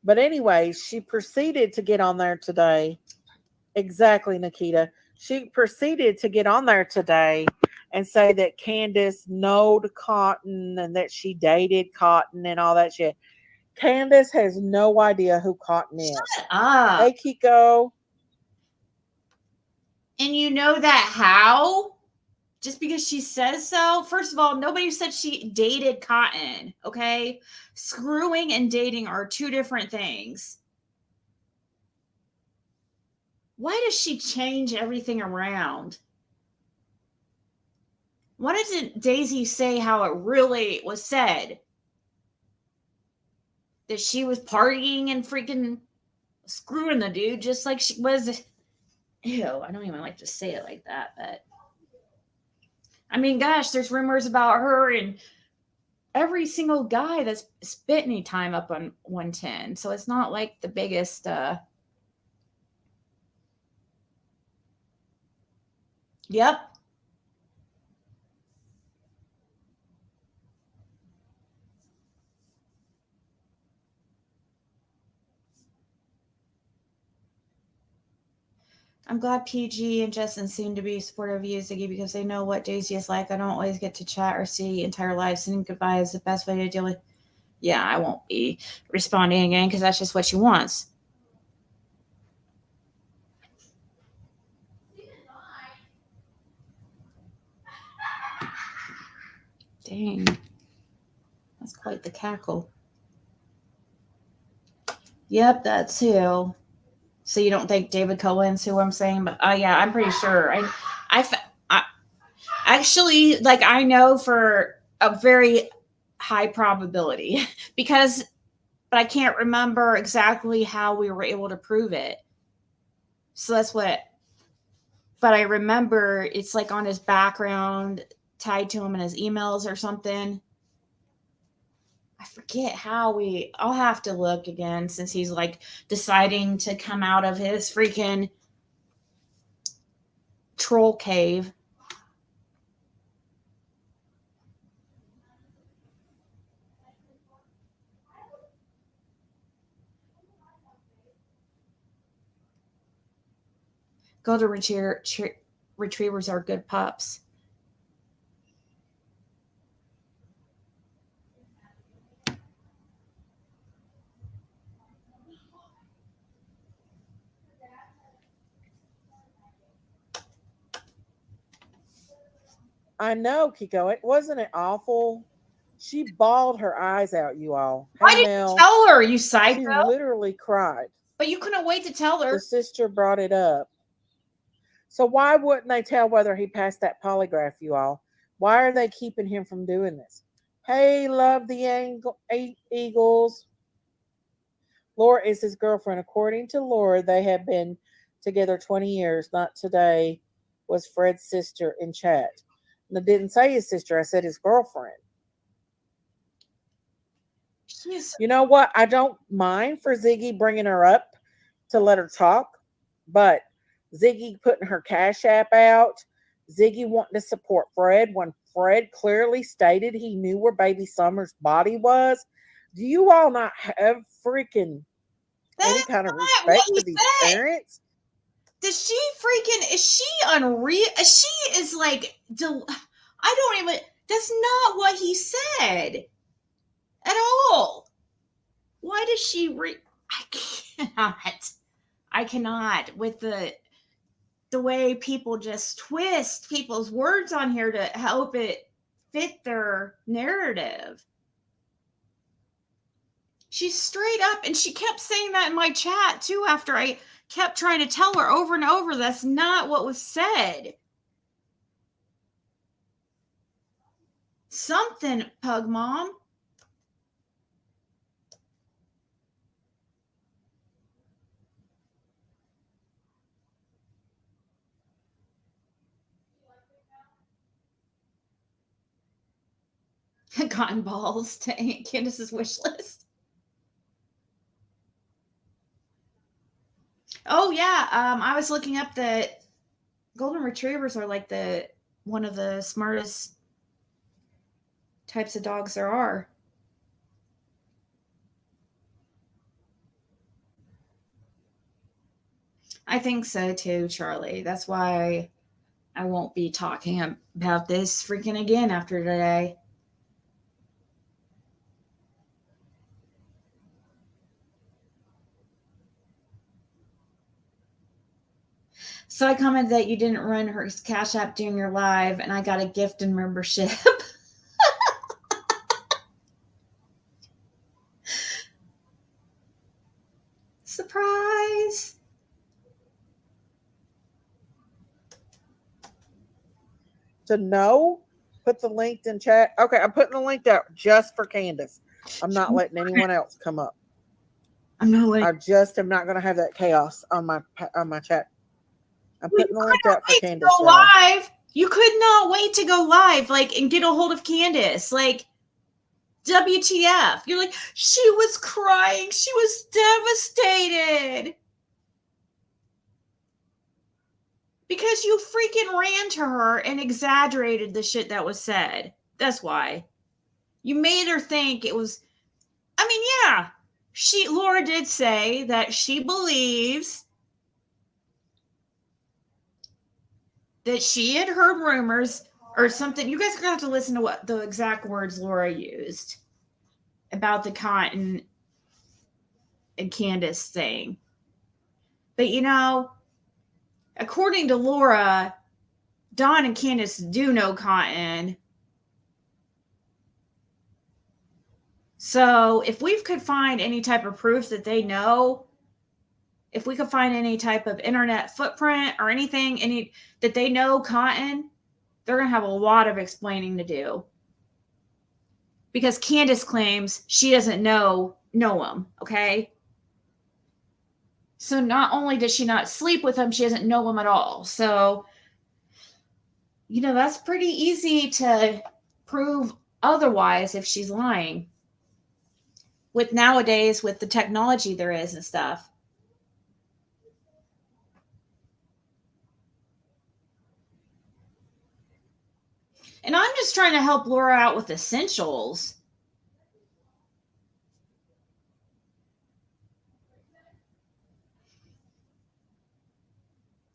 But anyway, she proceeded to get on there today. Exactly, Nikita. She proceeded to get on there today and say that Candace knowed Cotton and that she dated Cotton and all that shit. Candace has no idea who Cotton is. Shut up. Hey, Kiko. And you know that how? Just because she says so? First of all, nobody said she dated Cotton, okay? Screwing and dating are two different things. Why does she change everything around? Why doesn't Daisy say how it really was said? That she was partying and freaking screwing the dude just like she was. Ew, I don't even like to say it like that, but I mean, gosh, there's rumors about her and every single guy that's spent any time up on 110. So it's not like the biggest Yep. I'm glad PG and Justin seem to be supportive of you, Ziggy, because they know what Daisy is like. I don't always get to chat or see entire lives. Sending goodbye is the best way to deal with. Yeah, I won't be responding again because that's just what she wants. Dang. That's quite the cackle. Yep, that's who. So you don't think David Cohen's who I'm saying? But yeah, I'm pretty sure. I actually, like, I know for a very high probability because, but I can't remember exactly how we were able to prove it. So that's what, but I remember it's like on his background tied to him in his emails or something. I forget how I'll have to look again since he's like deciding to come out of his freaking troll cave. Golden retrievers are good pups. I know, Kiko. Wasn't it awful? She bawled her eyes out, you all. Why Hey, didn't Mel. you tell her, you psycho? She literally cried. But you couldn't wait to tell her. The sister brought it up. So why wouldn't they tell whether he passed that polygraph, you all? Why are they keeping him from doing this? Hey, love the Eagles. Lora is his girlfriend. According to Lora, they have been together 20 years. Not today, was Fred's sister in chat. And I didn't say his sister, I said his girlfriend. You know what? I don't mind for Ziggy bringing her up to let her talk, but Ziggy putting her Cashapp out, Ziggy wanting to support Fred when Fred clearly stated he knew where baby Summer's body was. Do you all not have freaking any kind of respect for these parents? Does she freaking, is she unreal? She is like, I don't even, that's not what he said at all. Why does she I cannot with the way people just twist people's words on here to help it fit their narrative. She's straight up, and she kept saying that in my chat too after I kept trying to tell her over and over that's not what was said. Something, Pug Mom. Cotton balls to Aunt Candace's wish list. Oh yeah, I was looking up the golden retrievers are like one of the smartest types of dogs there are. I think so too, Charlie. That's why I won't be talking about this freaking again after today. So I commented that you didn't run her Cash App during your live, and I got a gift and membership. Surprise! To know, put the link in chat. Okay, I'm putting the link out just for Candace. I'm not letting anyone else come up. I'm not letting. I just am not going to have that chaos on my chat. I'm putting the link out for Candace. Go live. You could not wait to go live, and get a hold of Candace. WTF? You're like, she was crying. She was devastated. Because you freaking ran to her and exaggerated the shit that was said. That's why. You made her think it was. I mean, yeah. Lora did say that she believes that she had heard rumors or something. You guys are going to have to listen to what the exact words Lora used about the Cotton and Candace thing. But according to Lora, Dawn and Candace do know Cotton. So if we could find any type of proof that they know, if we could find any type of internet footprint or anything, that they know Cotton, they're going to have a lot of explaining to do. Because Candace claims she doesn't know him, okay? So not only does she not sleep with him, she doesn't know him at all. So, that's pretty easy to prove otherwise if she's lying. With nowadays, with the technology there is and stuff. And I'm just trying to help Lora out with essentials.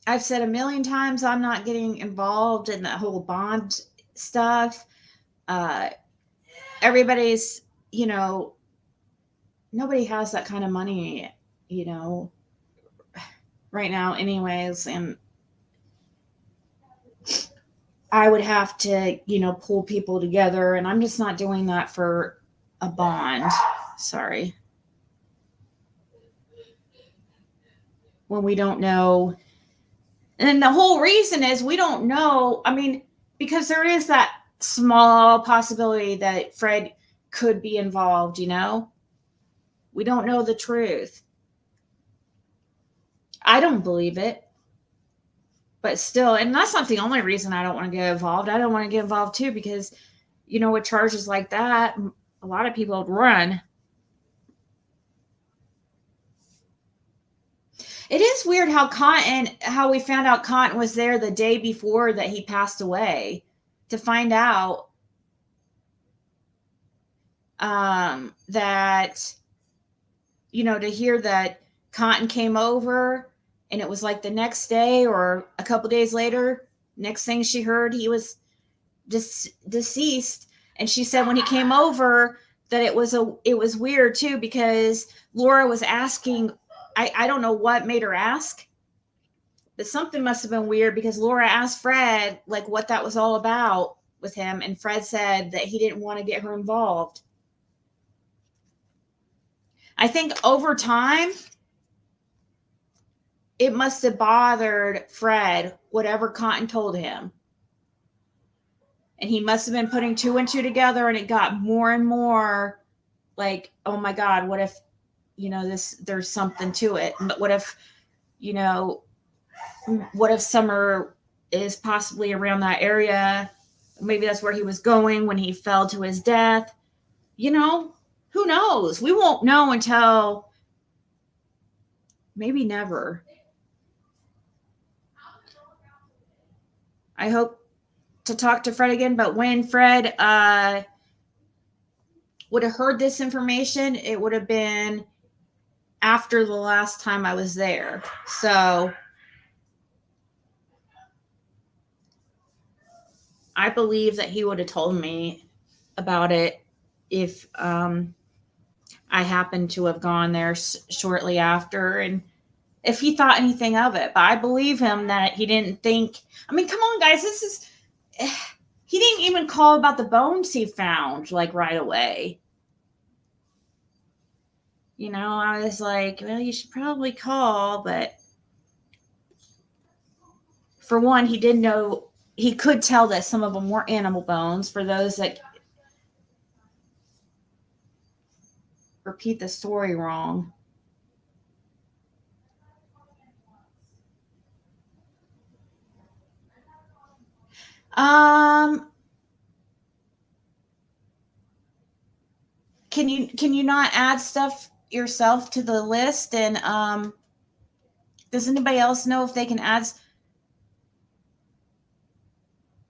I've said a million times I'm not getting involved in that whole bond stuff. Everybody's, nobody has that kind of money, right now, anyways. And I would have to, pull people together, and I'm just not doing that for a bond. Sorry. When we don't know. And the whole reason is we don't know. I mean, because there is that small possibility that Fred could be involved, We don't know the truth. I don't believe it. But still, and that's not the only reason I don't want to get involved. I don't want to get involved too because, with charges like that, a lot of people would run. It is weird how we found out Cotton was there the day before that he passed away, to find out that, to hear that Cotton came over, and it was like the next day or a couple days later, next thing she heard, he was deceased. And she said when he came over that it was weird too, because Lora was asking, I don't know what made her ask, but something must have been weird, because Lora asked Fred like what that was all about with him, and Fred said that he didn't want to get her involved. I think over time it must have bothered Fred, whatever Cotton told him. And he must have been putting 2 and 2 together, and it got more and more like, oh my God, what if, there's something to it? What if, Summer is possibly around that area? Maybe that's where he was going when he fell to his death. Who knows? We won't know until maybe never. I hope to talk to Fred again, but when Fred would have heard this information, it would have been after the last time I was there. So I believe that he would have told me about it if I happened to have gone there shortly after, and if he thought anything of it. But I believe him that he didn't think. I mean, come on, guys, he didn't even call about the bones he found like right away. I was like, well, you should probably call, but for one, he didn't know. He could tell that some of them were animal bones. For those that repeat the story wrong. Can you not add stuff yourself to the list? And does anybody else know if they can add?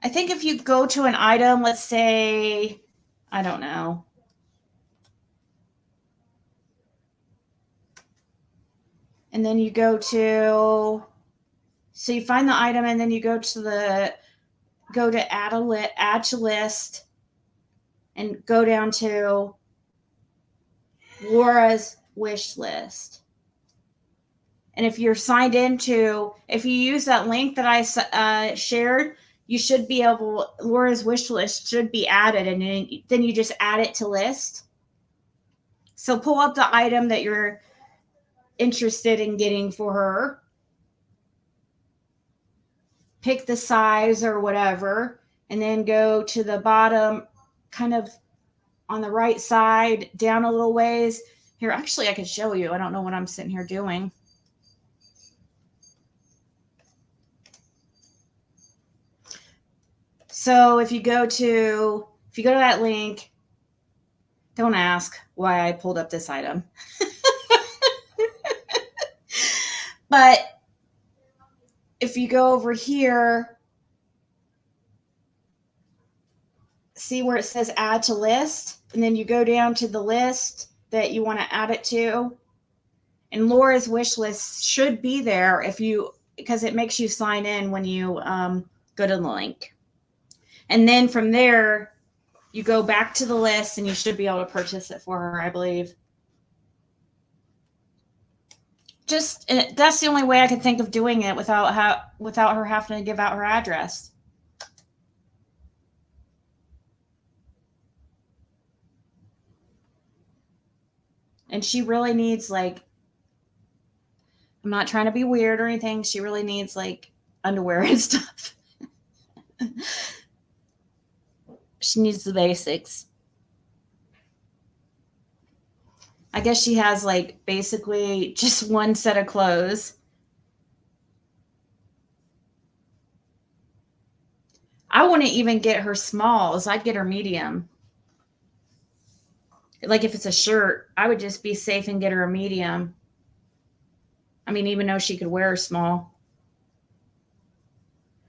I think if you go to an item, let's say, I don't know. And then you go to, so you find the item, and then you go to add to list, and go down to Laura's wish list. And if you're signed into, if you use that link that I shared, you should be able, Laura's wish list should be added, and then you just add it to list. So pull up the item that you're interested in getting for her, pick the size or whatever, and then go to the bottom, kind of on the right side, down a little ways. Here, actually, I can show you. I don't know what I'm sitting here doing. So if you go to that link, don't ask why I pulled up this item. But if you go over here, see where it says add to list, and then you go down to the list that you want to add it to. And Laura's wish list should be there because it makes you sign in when you go to the link. And then from there, you go back to the list and you should be able to purchase it for her, I believe. That's the only way I could think of doing it without her having to give out her address. And she really needs, like, I'm not trying to be weird or anything. She really needs, like, underwear and stuff. She needs the basics. I guess she has, like, basically just one set of clothes. I wouldn't even get her smalls. I'd get her medium. Like, if it's a shirt, I would just be safe and get her a medium. I mean, even though she could wear a small.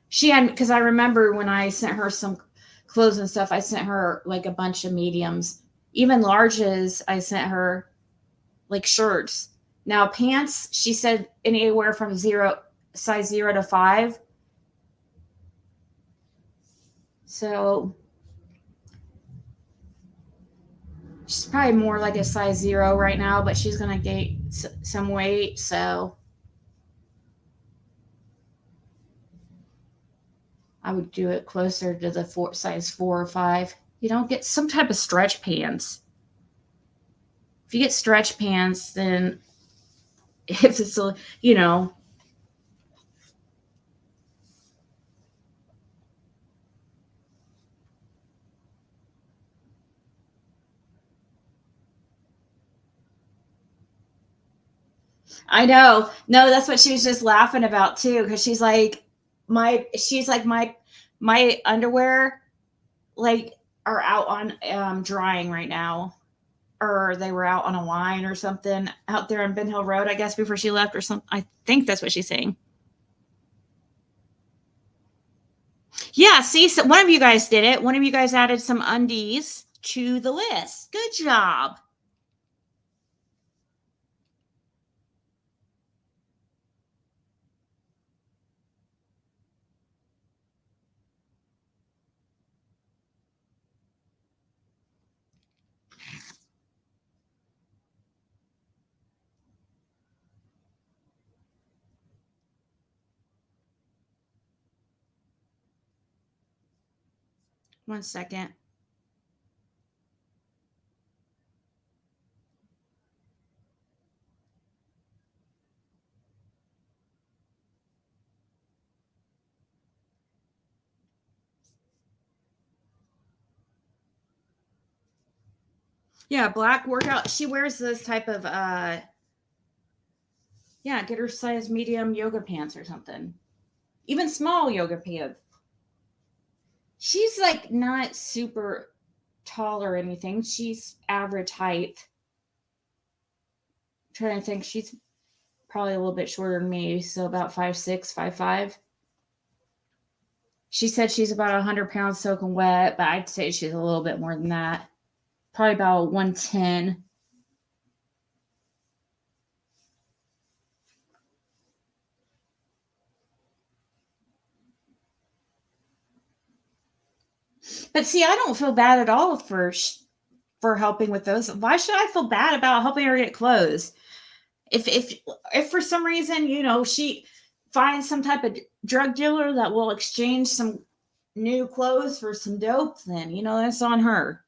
Because I remember when I sent her some clothes and stuff, I sent her, like, a bunch of mediums. Even larges, I sent her, like, shirts. Now, pants, she said anywhere from size 0 to 5. So she's probably more like a size 0 right now, but she's going to gain some weight. So I would do it closer to the size 4 or 5. You don't get some type of stretch pants. If you get stretch pants, then if it's, I know. No, that's what she was just laughing about too, because she's like my underwear, like, are out on drying right now, or they were out on a line or something out there on Ben Hill Road, I guess, before she left or something. I think that's what she's saying. Yeah, see, so one of you guys did it. One of you guys added some undies to the list. Good job. One second. Yeah, black workout. She wears this type of get her size medium yoga pants or something. Even small yoga pants. She's, like, not super tall or anything. She's average height. I'm trying to think. She's probably a little bit shorter than me, so about 5'6", 5'5". She said she's about 100 pounds soaking wet, but I'd say she's a little bit more than that. Probably about 110. But see, I don't feel bad at all for helping with those. Why should I feel bad about helping her get clothes? If for some reason, she finds some type of drug dealer that will exchange some new clothes for some dope, then, that's on her.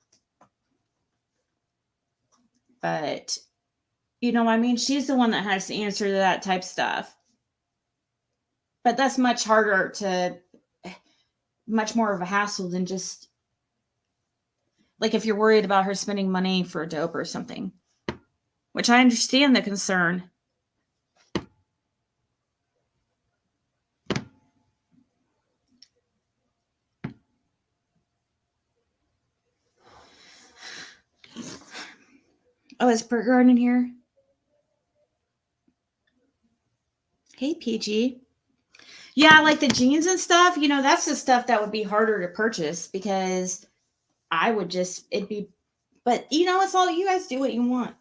But, I mean? She's the one that has to answer to that type stuff. But that's much more of a hassle than just, like, if you're worried about her spending money for dope or something, which I understand the concern. Oh, is Bert Garden in here? Hey, PG. Yeah, like the jeans and stuff, that's the stuff that would be harder to purchase because I would just, it'd be, but it's all, you guys do what you want.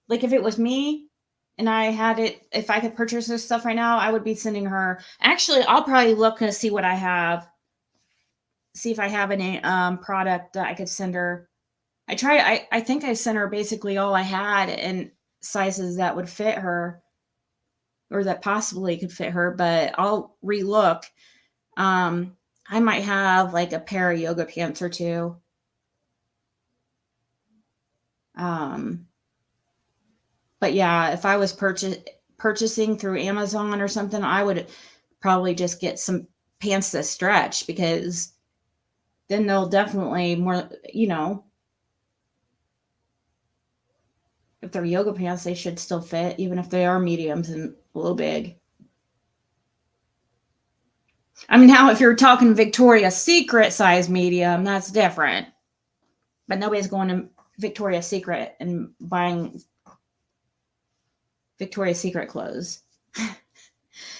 Like if it was me and I had it, if I could purchase this stuff right now, I would be sending her. Actually, I'll probably look to see what I have. See if I have any product that I could send her. I think I sent her basically all I had in sizes that would fit her or that possibly could fit her, but I'll relook. I might have like a pair of yoga pants or two. But yeah, if I was purchasing through Amazon or something, I would probably just get some pants that stretch, because then they'll definitely more, if they're yoga pants, they should still fit, even if they are mediums and a little big. I mean, now if you're talking Victoria's Secret size medium, that's different. But nobody's going to Victoria's Secret and buying Victoria's Secret clothes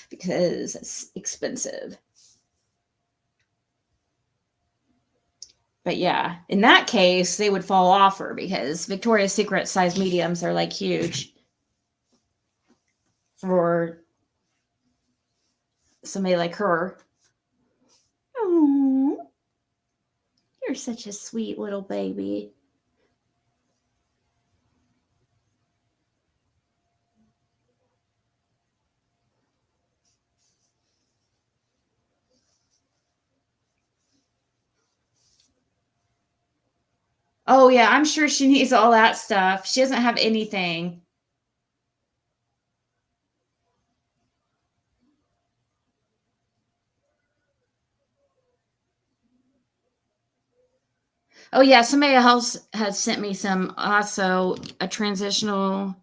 because it's expensive. But yeah, in that case, they would fall off her, because Victoria's Secret size mediums are like huge for somebody like her. Oh, you're such a sweet little baby. Oh yeah, I'm sure she needs all that stuff. She doesn't have anything. Oh yeah, somebody else has sent me some, also a transitional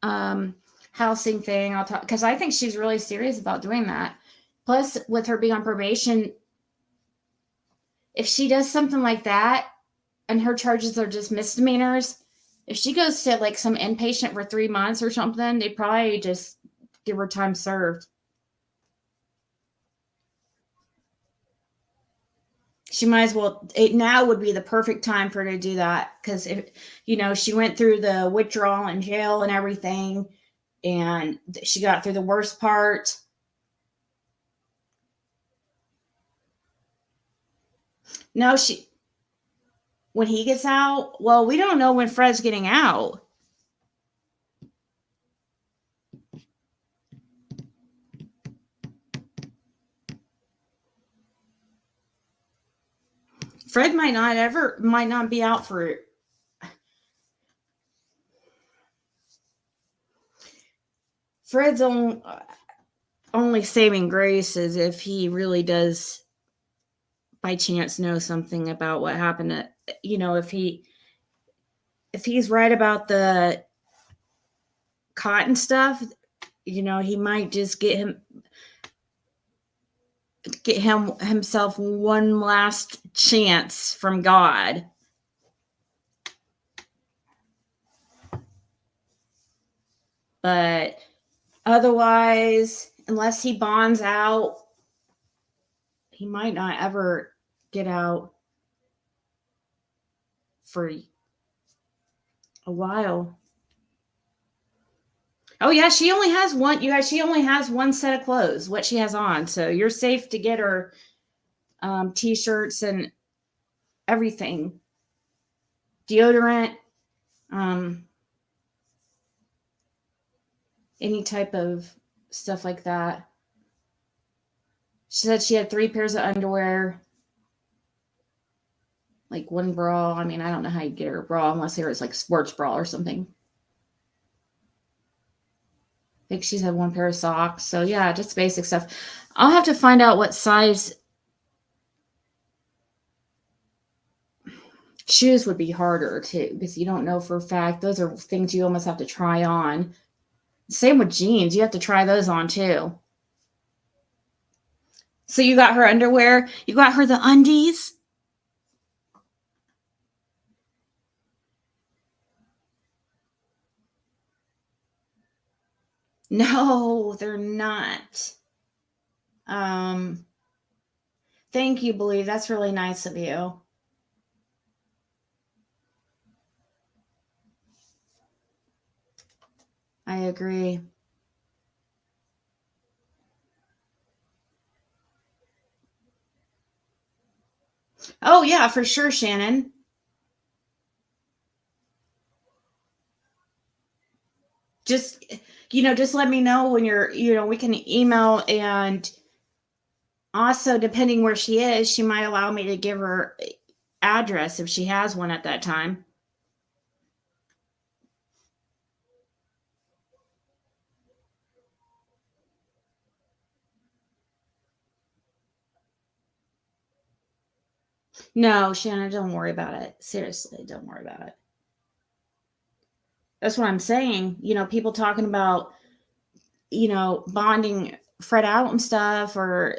housing thing. I'll talk, because I think she's really serious about doing that. Plus, with her being on probation, if she does something like that and her charges are just misdemeanors, if she goes to like some inpatient for 3 months or something, they probably just give her time served. She might as well, now would be the perfect time for her to do that, because if she went through the withdrawal in jail and everything, and she got through the worst part. No, when he gets out, well, we don't know when Fred's getting out. Fred might not be out for. Fred's only saving grace is if he really does by chance know something about what happened. If he's right about the cotton stuff, he might just get himself one last chance from God. But otherwise, unless he bonds out, he might not ever get out for a while. Oh yeah, she only has one. You guys, she only has one set of clothes. What she has on, so you're safe to get her t-shirts and everything, deodorant, any type of stuff like that. She said she had 3 pairs of underwear, like one bra. I mean, I don't know how you get her a bra unless it was like a sports bra or something. I think she's had 1 pair of socks. So yeah, just basic stuff. I'll have to find out what size. Shoes would be harder too, because you don't know for a fact. Those are things you almost have to try on. Same with jeans. You have to try those on too. So you got her underwear. You got her the undies. No, they're not. Thank you, Believe. That's really nice of you. I agree. Oh, yeah, for sure, Shannon. Just, just let me know when we can email. And also, depending where she is, she might allow me to give her address if she has one at that time. No, Shannon, don't worry about it. Seriously, don't worry about it. That's what I'm saying. People talking about, bonding Fred out and stuff, or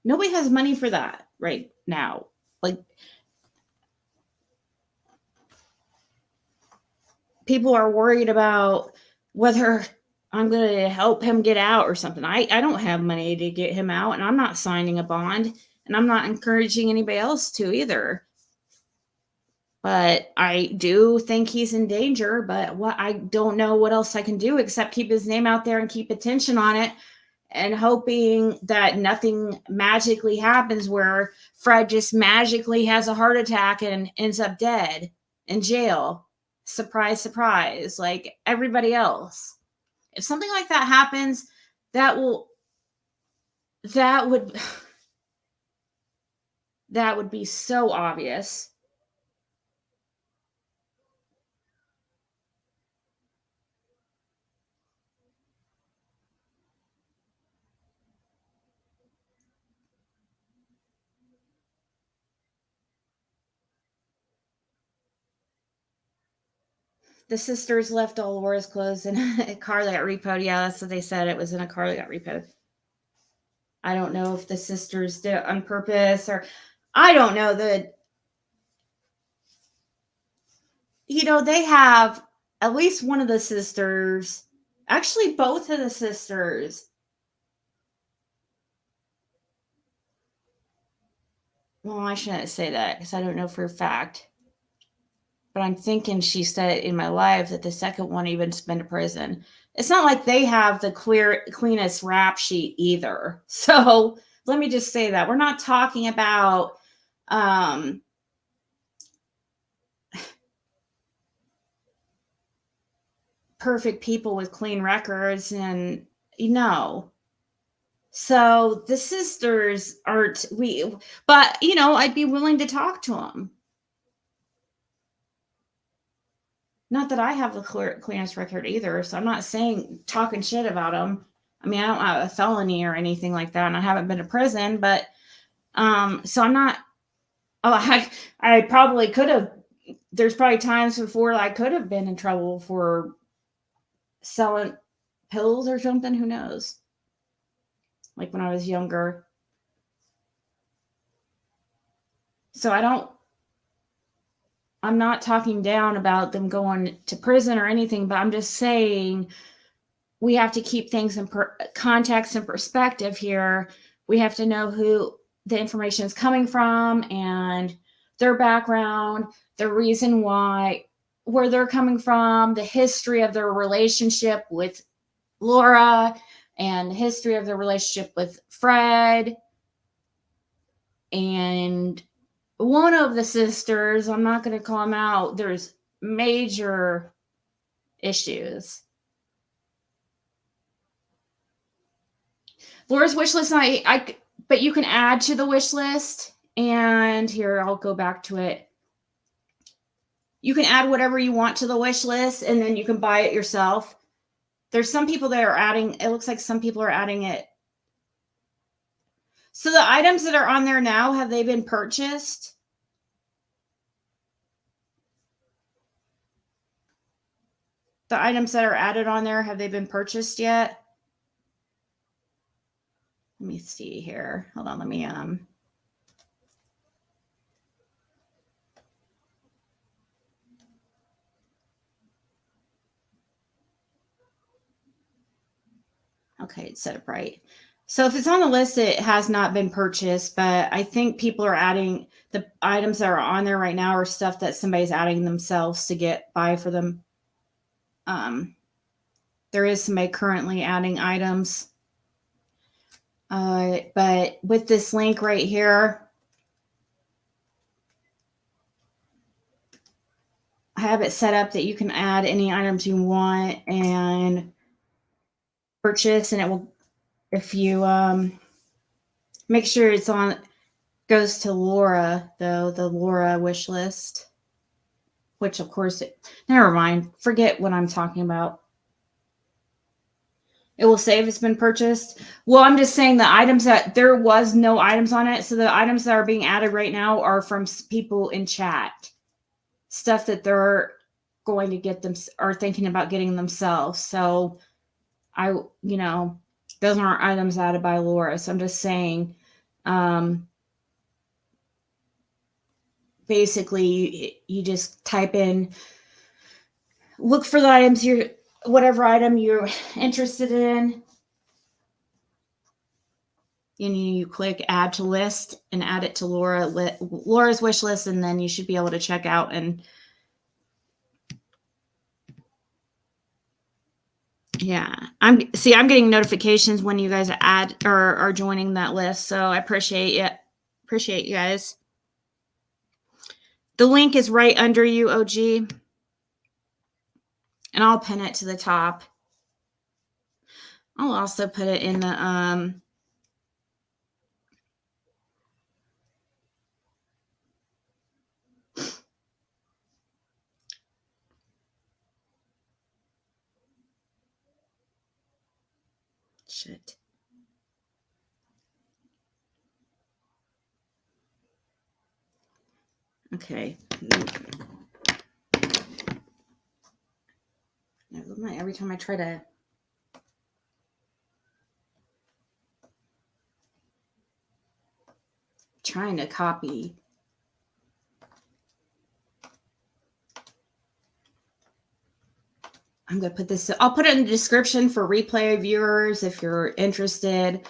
nobody has money for that right now. Like, people are worried about whether I'm going to help him get out or something. I don't have money to get him out, and I'm not signing a bond, and I'm not encouraging anybody else to either. But I do think he's in danger, but I don't know what else I can do except keep his name out there and keep attention on it, and hoping that nothing magically happens where Fred just magically has a heart attack and ends up dead in jail. Surprise, surprise, like everybody else. If something like that happens, that will that would that would be so obvious. The sisters left all Laura's clothes in a car that got repoed. Yeah, that's what they said. It was in a car that got repoed. I don't know if the sisters did it on purpose, or I don't know. They have at least one of the sisters, actually both of the sisters. Well, I shouldn't say that because I don't know for a fact. But I'm thinking she said in my life that the second one even's been to prison. It's not like they have the cleanest rap sheet either. So let me just say that we're not talking about um, perfect people with clean records, and so the sisters aren't but I'd be willing to talk to them. Not that I have the clearest record either, so I'm not saying talking shit about them. I mean, I don't have a felony or anything like that, and I haven't been to prison, but so I'm not. Oh, I probably could have. There's probably times before I could have been in trouble for selling pills or something. Who knows? Like when I was younger. So I'm not talking down about them going to prison or anything, but I'm just saying we have to keep things in context and perspective here. We have to know who the information is coming from and their background, the reason why, where they're coming from, the history of their relationship with Lora, and the history of their relationship with Fred. And one of the sisters, I'm not going to call them out, there's major issues. Laura's wish list, but you can add to the wish list. And here, I'll go back to it. You can add whatever you want to the wish list, and then you can buy it yourself. There's some people that are adding, it looks like some people are adding it. So the items that are on there now, have they been purchased? The items that are added on there, have they been purchased yet? Let me see here. Hold on, let me okay, it's set up right. So if it's on the list, it has not been purchased, but I think people are adding the items that are on there right now are stuff that somebody's adding themselves to get buy for them. There is somebody currently adding items. But with this link right here, I have it set up that you can add any items you want and purchase, and it will, if you make sure it's on, goes to Lora, though, the Lora wish list, which of course, never mind, forget what I'm talking about. It will say if it's been purchased. Well, I'm just saying the items that there was no items on it. So the items that are being added right now are from people in chat. Stuff that they're going to get them or thinking about getting themselves. So those aren't items added by Lora. So I'm just saying, basically you just type in, look for the items whatever item you're interested in. And you click add to list and add it to Laura's wish list, and then you should be able to check out. And yeah, I'm getting notifications when you guys add or are joining that list. So I appreciate you guys. The link is right under you, OG, and I'll pin it to the top. I'll also put it in the shit. Okay. Every time I try to copy. I'm going to put this, I'll put it in the description for replay viewers if you're interested.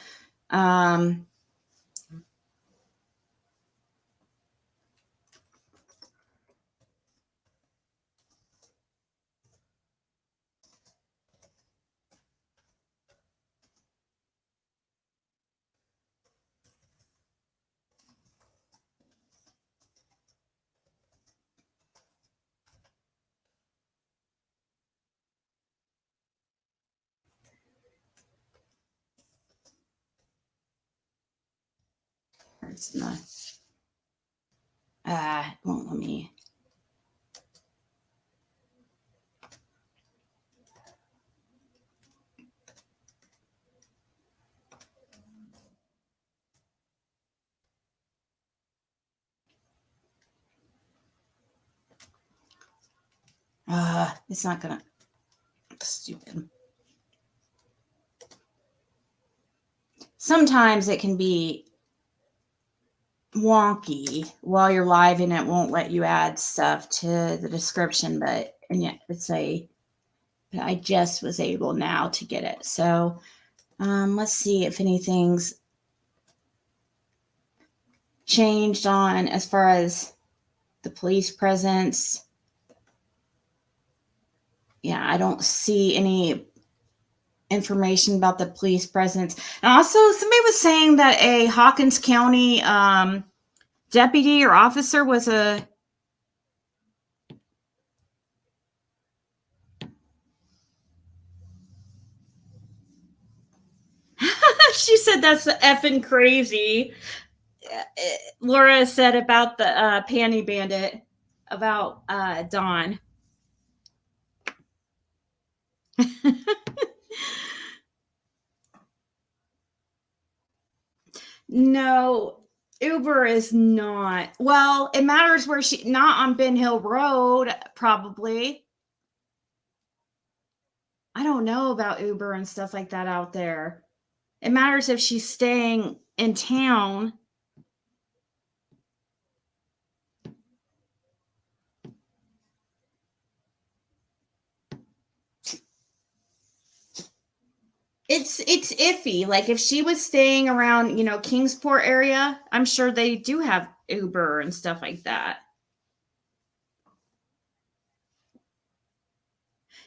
It's not, it won't let me. It's not gonna. Stupid. Sometimes it can be wonky while you're live and it won't let you add stuff to the description, and yet I just was able now to get it. So let's see if anything's changed on as far as the police presence. Yeah, I don't see any information about the police presence. And also, somebody was saying that a Hawkins County deputy or officer was a she said that's effing crazy. Lora said about the panty bandit about Dawn. No, Uber is not. Well, it matters where not on Ben Hill Road, probably. I don't know about Uber and stuff like that out there. It matters if she's staying in town. It's iffy. Like if she was staying around, Kingsport area, I'm sure they do have Uber and stuff like that.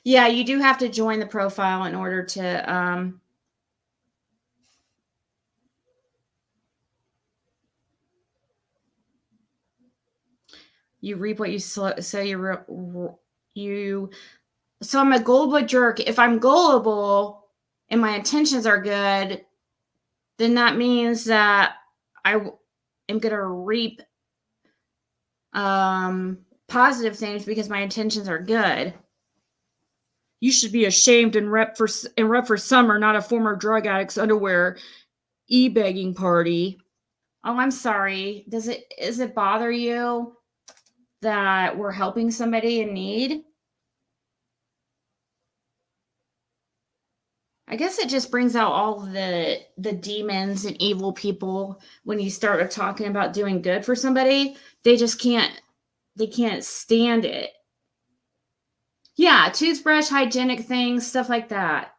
Yeah, you do have to join the profile in order to you reap what you sow. So you so I'm a gullible jerk. If I'm gullible and my intentions are good, then that means that I am going to reap positive things because my intentions are good. You should be ashamed and rep for summer, not a former drug addict's underwear e-begging party. Oh, I'm sorry. Does it bother you that we're helping somebody in need? I guess it just brings out all the demons and evil people when you start talking about doing good for somebody. They just can't stand it. Yeah, toothbrush, hygienic things, stuff like that.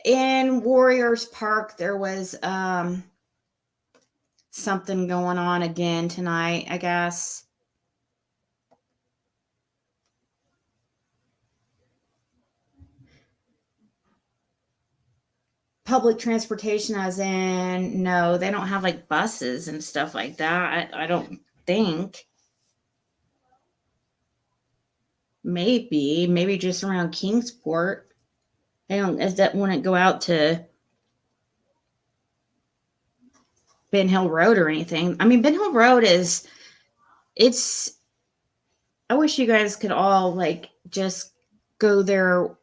In Warriors Park, there was something going on again tonight, I guess. Public transportation, as in, no, they don't have like buses and stuff like that. I don't think. Maybe just around Kingsport. They don't, as that wouldn't go out to Ben Hill Road or anything. I mean, Ben Hill Road it's, I wish you guys could all like just go there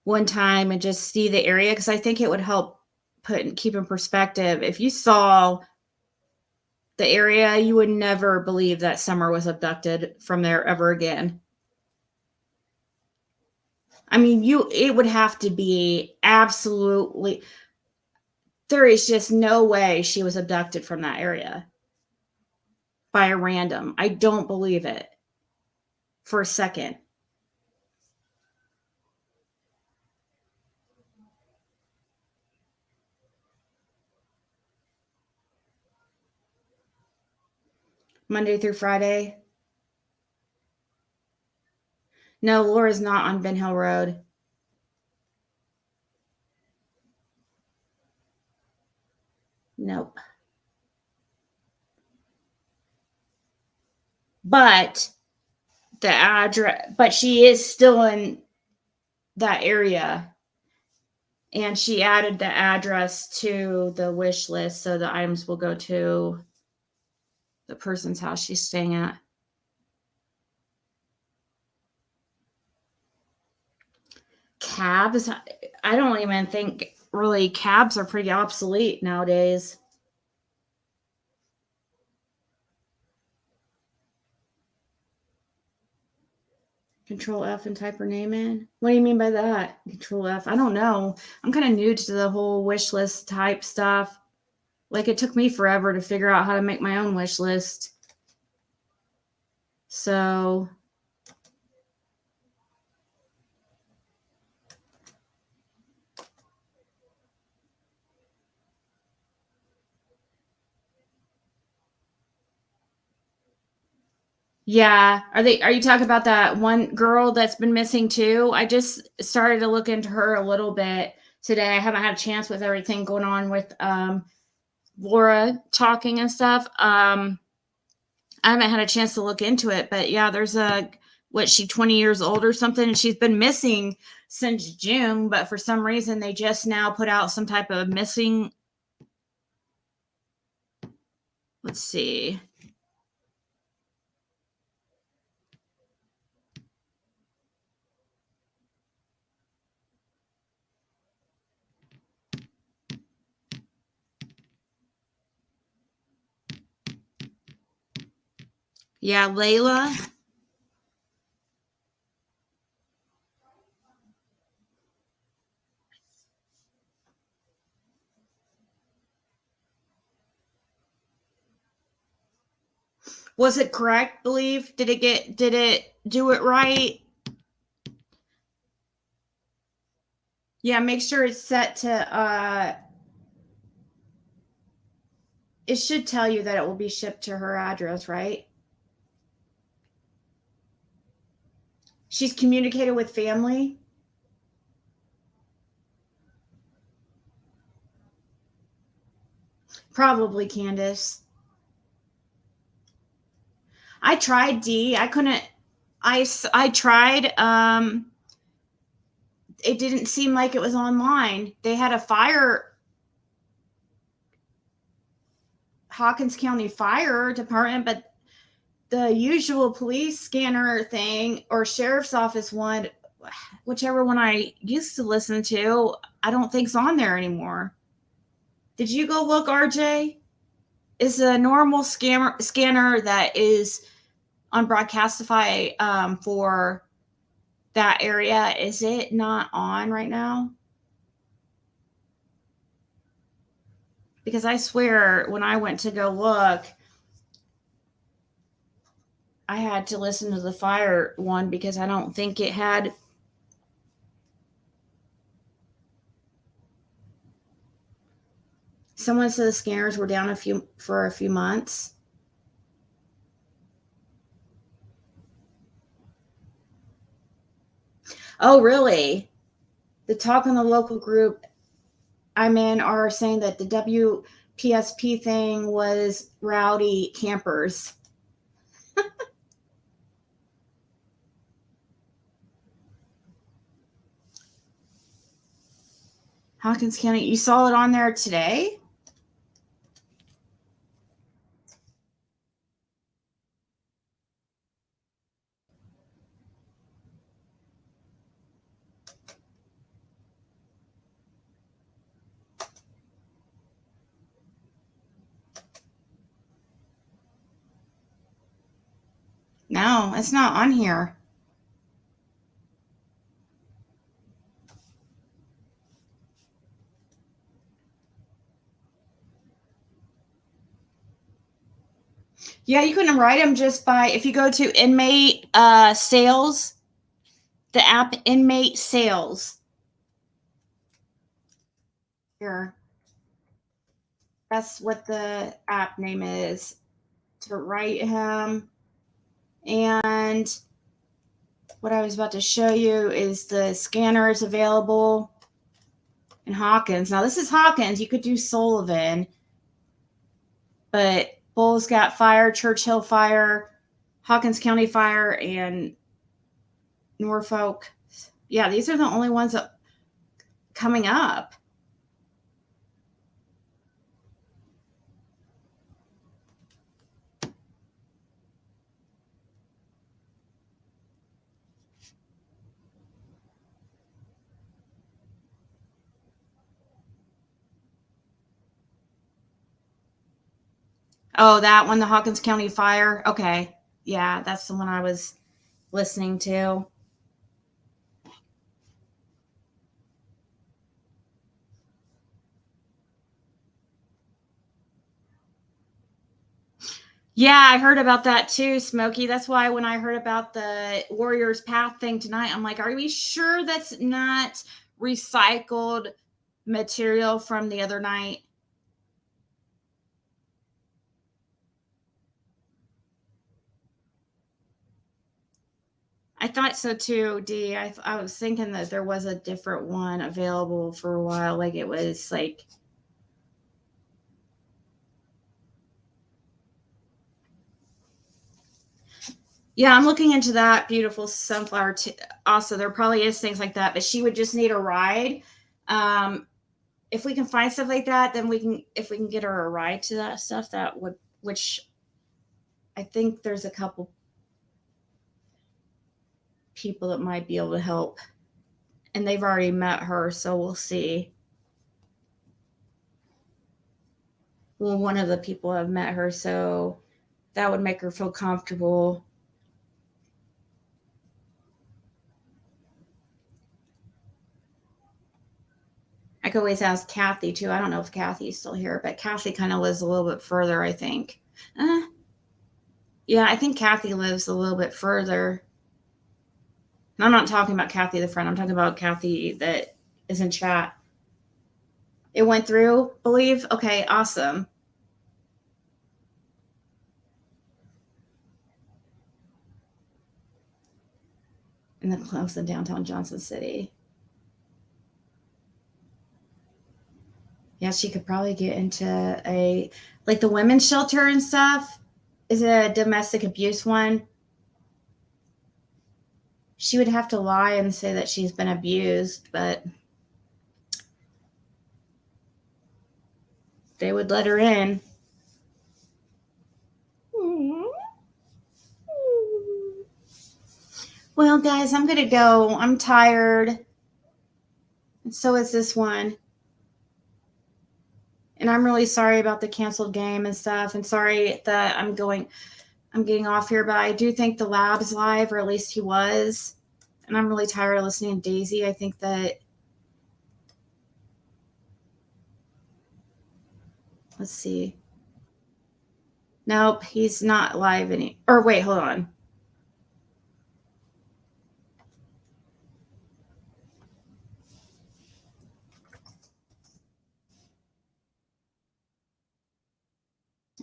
one time and just see the area, because I think it would help keep in perspective. If you saw the area, you would never believe that Summer was abducted from there ever again. I mean, it would have to be absolutely, there is just no way she was abducted from that area by a random. I don't believe it for a second. Monday through Friday. No, Laura's not on Ben Hill Road. Nope. But the address, but she is still in that area. And she added the address to the wish list, so the items will go to the person's house she's staying at. Cabs, I don't even think really cabs are pretty obsolete nowadays. Control F and type her name in. What do you mean by that? Control F. I don't know. I'm kind of new to the whole wish list type stuff. Like it took me forever to figure out how to make my own wish list. So yeah, are you talking about that one girl that's been missing too? I just started to look into her a little bit today. I haven't had a chance with everything going on with Lora talking and stuff. I haven't had a chance to look into it, but yeah, there's she 20 years old or something, and she's been missing since June, but for some reason they just now put out some type of missing. Let's see. Yeah, Layla. Was it correct, believe? Did it do it right? Yeah, make sure it's set to, it should tell you that it will be shipped to her address, right? She's communicated with family. Probably Candace. I tried D. I couldn't. I tried. It didn't seem like it was online. They had a fire. Hawkins County Fire Department, but the usual police scanner thing or sheriff's office one, whichever one I used to listen to, I don't think's on there anymore. Did you go look, RJ? Is a normal scanner that is on Broadcastify for that area, is it not on right now? Because I swear when I went to go look, I had to listen to the fire one because I don't think it had. Someone said the scanners were down for a few months. Oh, really? The talk on the local group I'm in are saying that the WPSP thing was rowdy campers. Hawkins County, you saw it on there today? No, it's not on here. Yeah, you can write them just by, if you go to inmate sales, the app inmate sales. Here. That's what the app name is, to write him. And what I was about to show you is the scanner is available in Hawkins. Now this is Hawkins. You could do Sullivan, but Bulls Gap Fire, Churchill Fire, Hawkins County Fire, and Norfolk. Yeah, these are the only ones that coming up. Oh, that one, the Hawkins County Fire. Okay. Yeah, that's the one I was listening to. Yeah, I heard about that too, Smokey. That's why when I heard about the Warriors Path thing tonight, I'm like, are we sure that's not recycled material from the other night? I thought so too, D. I was thinking that there was a different one available for a while. Like it was like. Yeah, I'm looking into that beautiful sunflower. Also, there probably is things like that, but she would just need a ride. If we can find stuff like that, then we can. If we can get her a ride to that stuff, that would. Which I think there's a couple people that might be able to help, and they've already met her, so we'll see. Well, one of the people have met her, so that would make her feel comfortable. I could always ask Kathy too. I don't know if Kathy's still here, but Kathy kind of lives a little bit further, I think. Yeah, I think Kathy lives a little bit further. And I'm not talking about Kathy the friend. I'm talking about Kathy that is in chat. It went through, believe? Okay, awesome. And then close in downtown Johnson City. Yeah, she could probably get into a, like the women's shelter and stuff. Is it a domestic abuse one? She would have to lie and say that she's been abused, but they would let her in. Well, guys, I'm going to go. I'm tired. And so is this one. And I'm really sorry about the canceled game and stuff. And sorry that I'm getting off here, but I do think the lab's live, or at least he was. And I'm really tired of listening to Daisy. I think that, let's see. Nope, he's not live any. Or wait, hold on.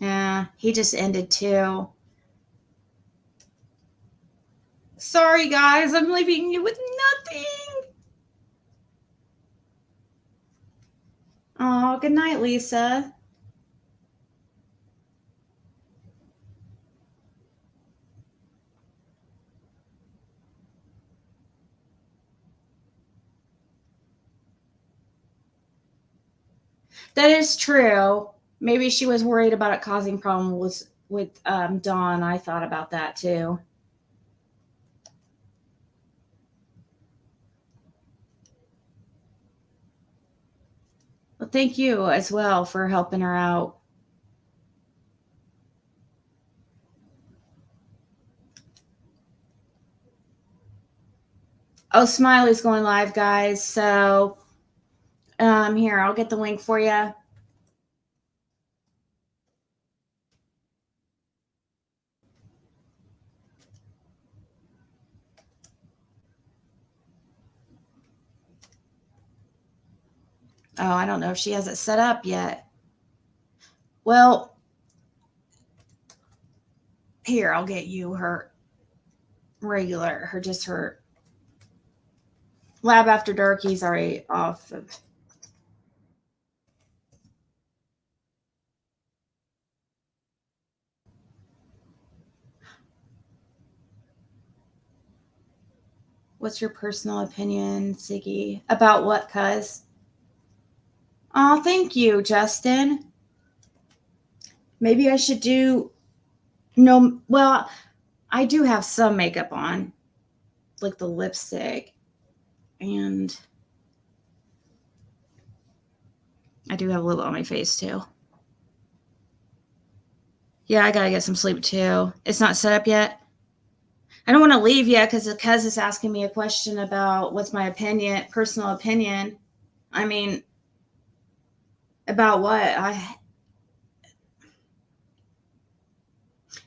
Yeah, he just ended too. Sorry, guys, I'm leaving you with nothing. Oh, good night, Lisa. That is true. Maybe she was worried about it causing problems with Dawn. I thought about that too. Well, thank you as well for helping her out. Oh, Smiley's going live, guys. So here, I'll get the link for you. Oh, I don't know if she has it set up yet. Well, here, I'll get you her regular, her Lab After Dark. He's already off of. What's your personal opinion, Ziggy? About what, cuz? Oh, thank you, Justin. Maybe I should do no. Well, I do have some makeup on, like the lipstick, and I do have a little on my face too. Yeah, I gotta get some sleep too. It's not set up yet. I don't want to leave yet because Kez is asking me a question about what's my opinion, personal opinion. I mean, about what?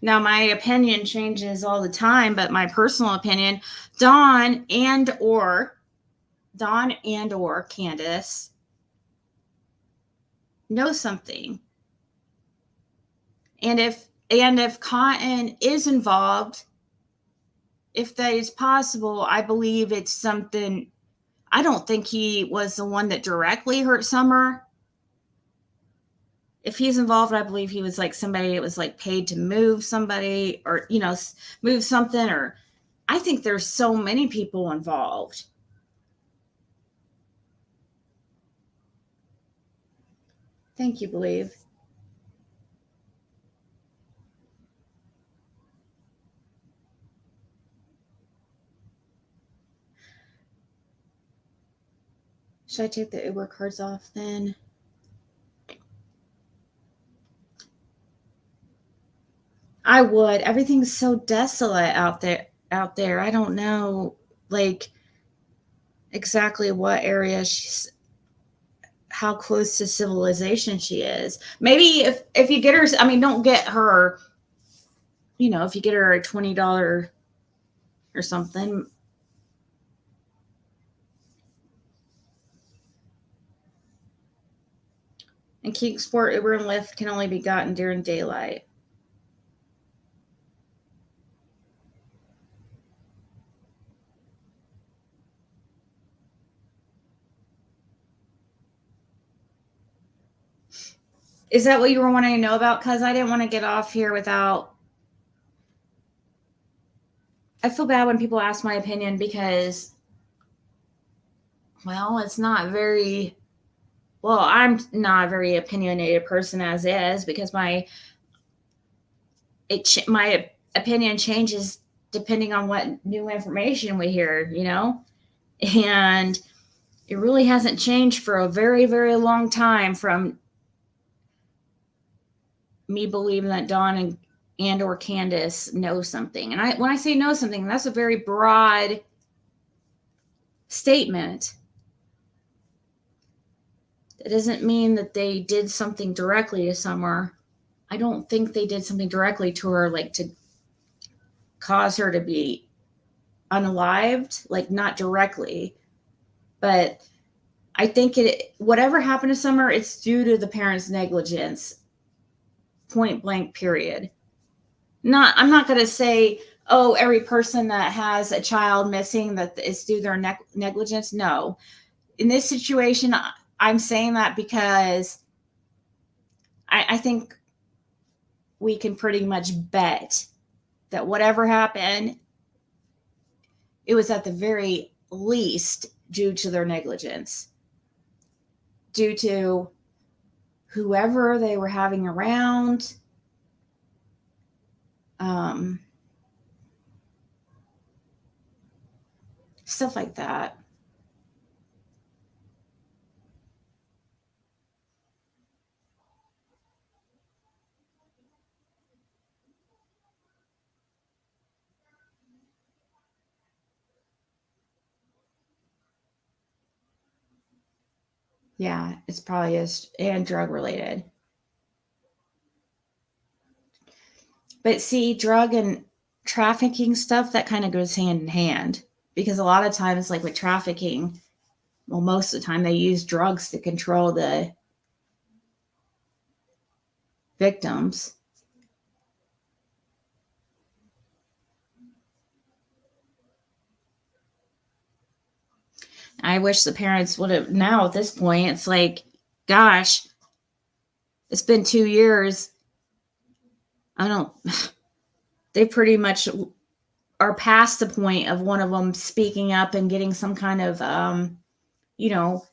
Now my opinion changes all the time, but my personal opinion, Dawn and or Candace know something. And if Cotton is involved, if that is possible, I believe it's something. I don't think he was the one that directly hurt Summer. If he's involved, I believe he was like somebody that was like paid to move somebody, or move something. Or I think there's so many people involved. Thank you, Believe. Should I take the Uber cards off then? I would. Everything's so desolate out there. I don't know like exactly what area how close to civilization she is. Maybe if you get her, I mean, don't get her you know, if you get her a $20 or something. And Kingsport, Uber, and Lyft can only be gotten during daylight. Is that what you were wanting to know about? Because I didn't want to get off here without. I feel bad when people ask my opinion because, well, it's not very. Well, I'm not a very opinionated person as is because my opinion changes depending on what new information we hear, you know? And it really hasn't changed for a very, very long time from me believing that Dawn and or Candace know something. And when I say know something, that's a very broad statement. It doesn't mean that they did something directly to Summer. I don't think they did something directly to her, like to cause her to be unalived, like not directly. But I think whatever happened to Summer, it's due to the parents' negligence. Point blank, period. I'm not going to say, oh, every person that has a child missing that is due their negligence. No. In this situation, I'm saying that because I think we can pretty much bet that whatever happened, it was at the very least due to their negligence, due to whoever they were having around. Stuff like that. Yeah, it's probably and drug related. But see, drug and trafficking stuff, that kind of goes hand in hand. Because a lot of times, like with trafficking, well, most of the time they use drugs to control the victims. I wish the parents would have, now at this point, it's like, gosh, it's been 2 years. I don't, they pretty much are past the point of one of them speaking up and getting some kind of, you know,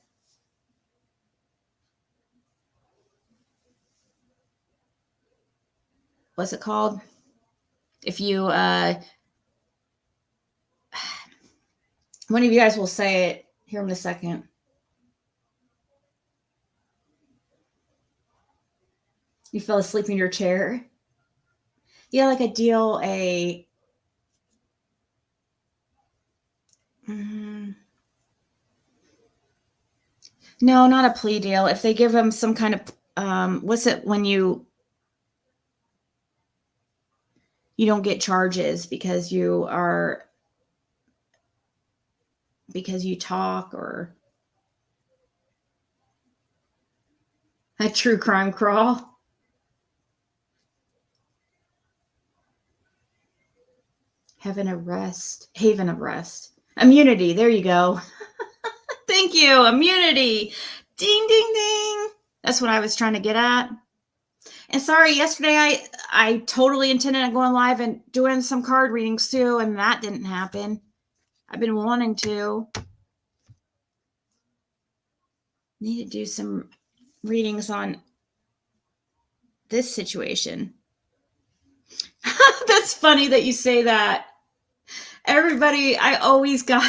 what's it called? If you, one of you guys will say it here in a second. You fell asleep in your chair. Yeah, like no, not a plea deal. If they give them some kind of, what's it when you don't get charges because you talk, or a true crime crawl. Haven of rest. Immunity. There you go. Thank you. Immunity. Ding, ding, ding. That's what I was trying to get at. And sorry, yesterday I totally intended on going live and doing some card readings too, and that didn't happen. I've been wanting to. Need to do some readings on this situation. That's funny that you say that. Everybody, I always get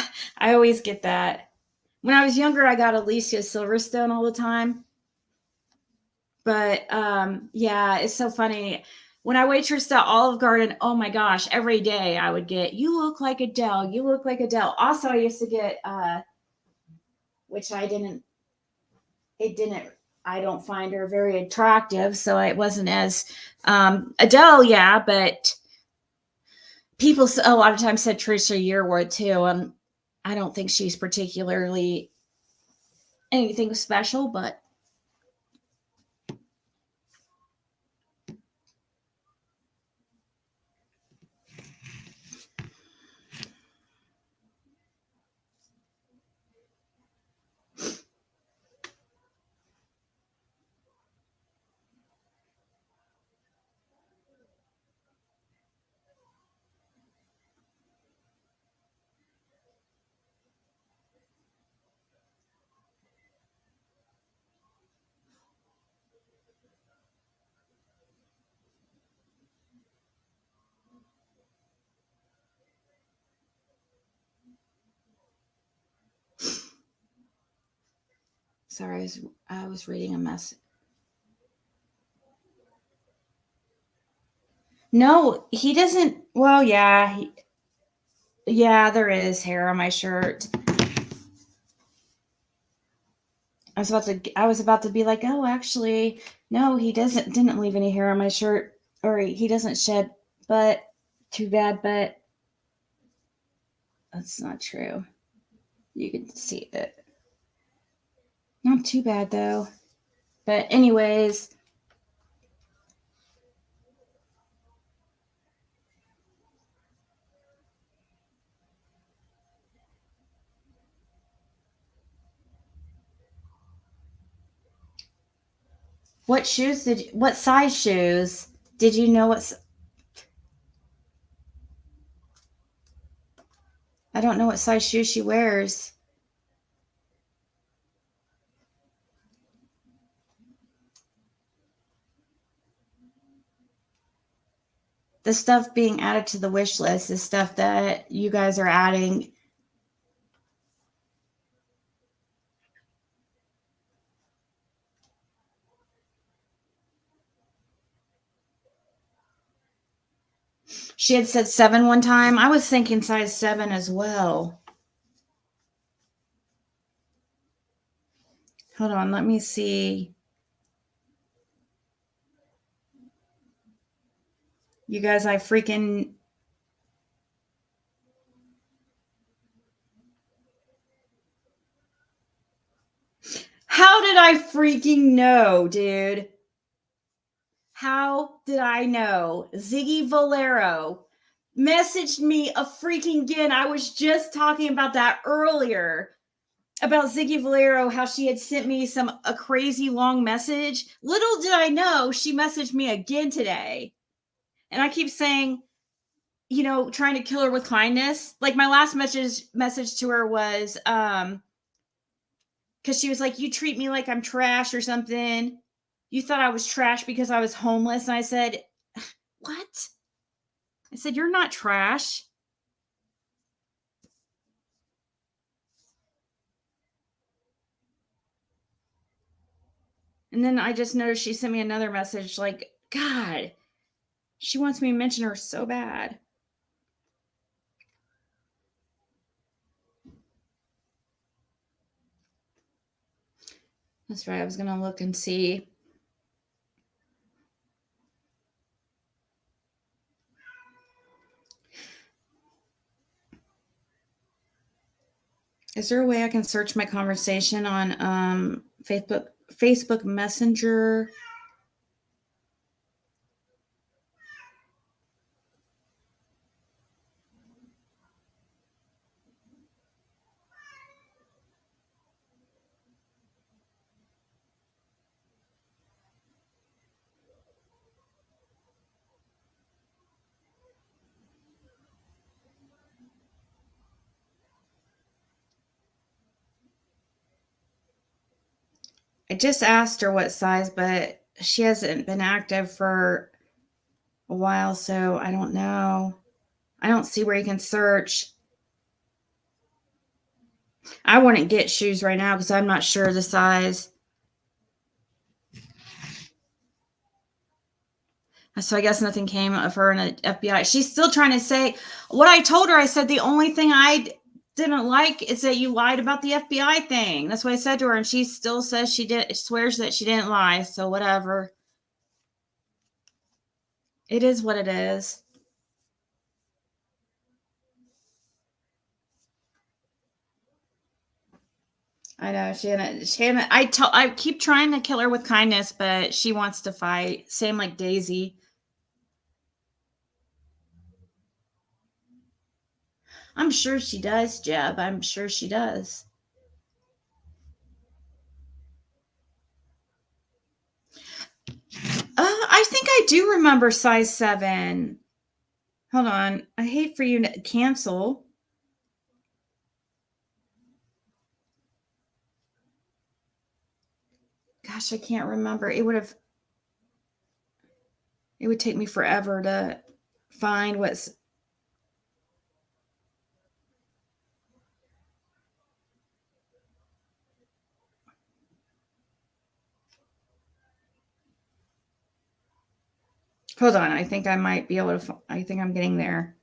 that. When I was younger, I got Alicia Silverstone all the time. But yeah, it's so funny. When I waitressed at Olive Garden, oh my gosh, every day I would get, you look like Adele, you look like Adele. Also, I used to get, which I don't find her very attractive, so it wasn't as, Adele, yeah, but people a lot of times said Trisha Yearwood too. I don't think she's particularly anything special, but sorry, I was reading a message. No, he doesn't. Well, yeah, yeah, there is hair on my shirt. I was about to be like, oh, actually, no, he didn't leave any hair on my shirt, or he doesn't shed. But too bad. But that's not true. You can see it. Not too bad though. But anyways. What size shoes did you know I don't know what size shoes she wears. The stuff being added to the wish list is stuff that you guys are adding. She had said 7 one time. I was thinking size 7 as well. Hold on, let me see. You guys, I freaking... How did I freaking know, dude? How did I know? Ziggy Valero messaged me a freaking again. I was just talking about that earlier. About Ziggy Valero, how she had sent me a crazy long message. Little did I know she messaged me again today. And I keep saying, you know, trying to kill her with kindness. Like my last message to her was because she was like, you treat me like I'm trash or something. You thought I was trash because I was homeless. And I said, what? I said, you're not trash. And then I just noticed she sent me another message like, God, she wants me to mention her so bad. That's right. I was going to look and see. Is there a way I can search my conversation on Facebook Messenger? I just asked her what size, but she hasn't been active for a while, so I don't know. I don't see where you can search. I wouldn't get shoes right now because I'm not sure the size. So I guess nothing came of her in an FBI. She's still trying to say what I told her. I said the only thing I didn't like is that you lied about the FBI thing. That's what I said to her, and she still says swears that she didn't lie. So whatever. It is what it is. I know Shannon. I keep trying to kill her with kindness, but she wants to fight. Same like Daisy. I'm sure she does, Jeb. I'm sure she does. I think I do remember size 7. Hold on. I hate for you to cancel. Gosh, I can't remember. It would take me forever to find what's. Hold on. I think I might be able to. I think I'm getting there.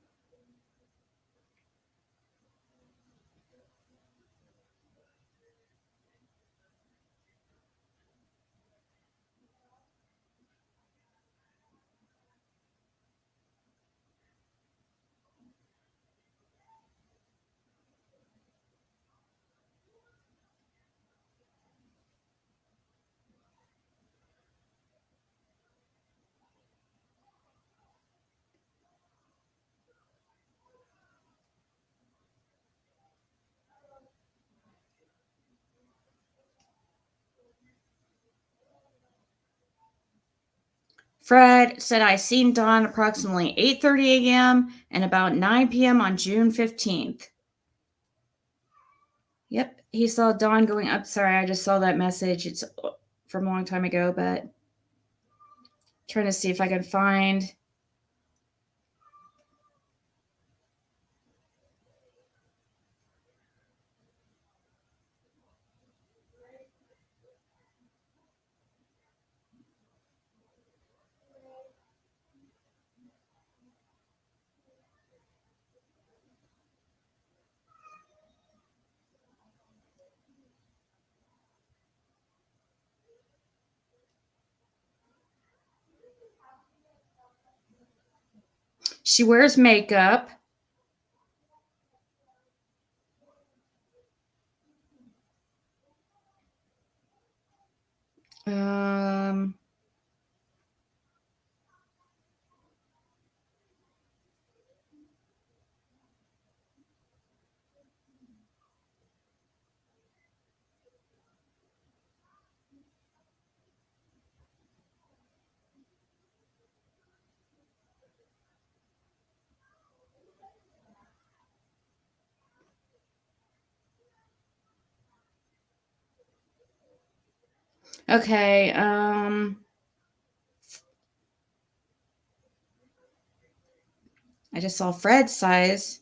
Fred said I seen Dawn approximately 8:30 a.m. and about 9 p.m. on June 15th. Yep, he saw Dawn going up. Sorry, I just saw that message. It's from a long time ago, but trying to see if I can find. She wears makeup. Um, okay. I just saw Fred's size.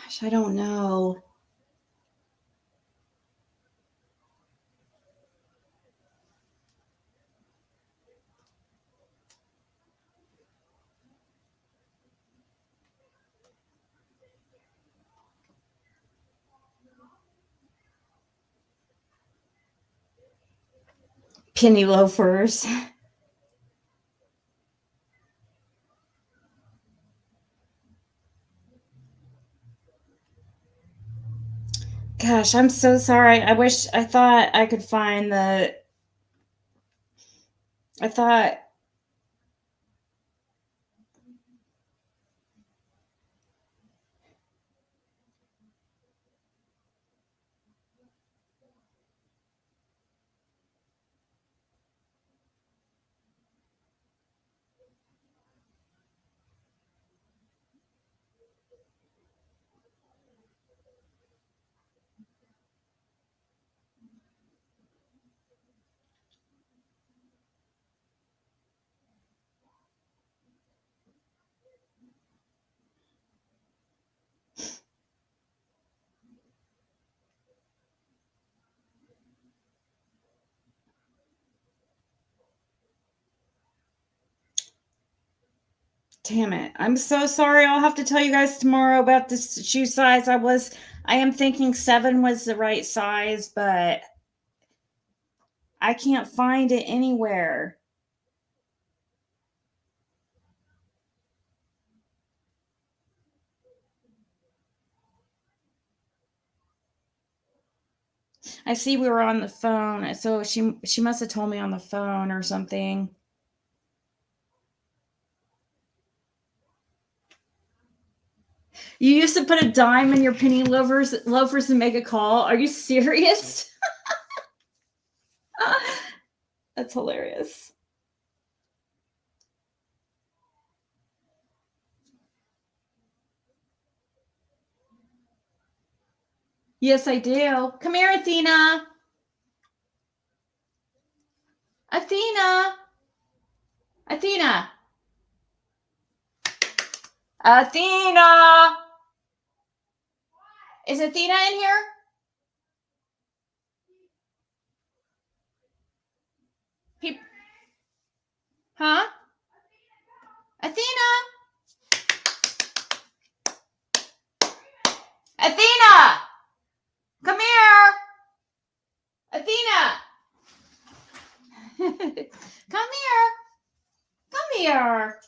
Gosh, I don't know. Penny loafers. Gosh, I'm so sorry. I thought I could find the. I thought. Damn it. I'm so sorry. I'll have to tell you guys tomorrow about this shoe size. I am thinking 7 was the right size, but I can't find it anywhere. I see we were on the phone, so she must have told me on the phone or something. You used to put a dime in your penny loafers and make a call. Are you serious? That's hilarious. Yes, I do. Come here, Athena. Athena. Athena. Athena. Is Athena in here? He, huh? Athena. Athena. Come here. Athena. Come here. Come here.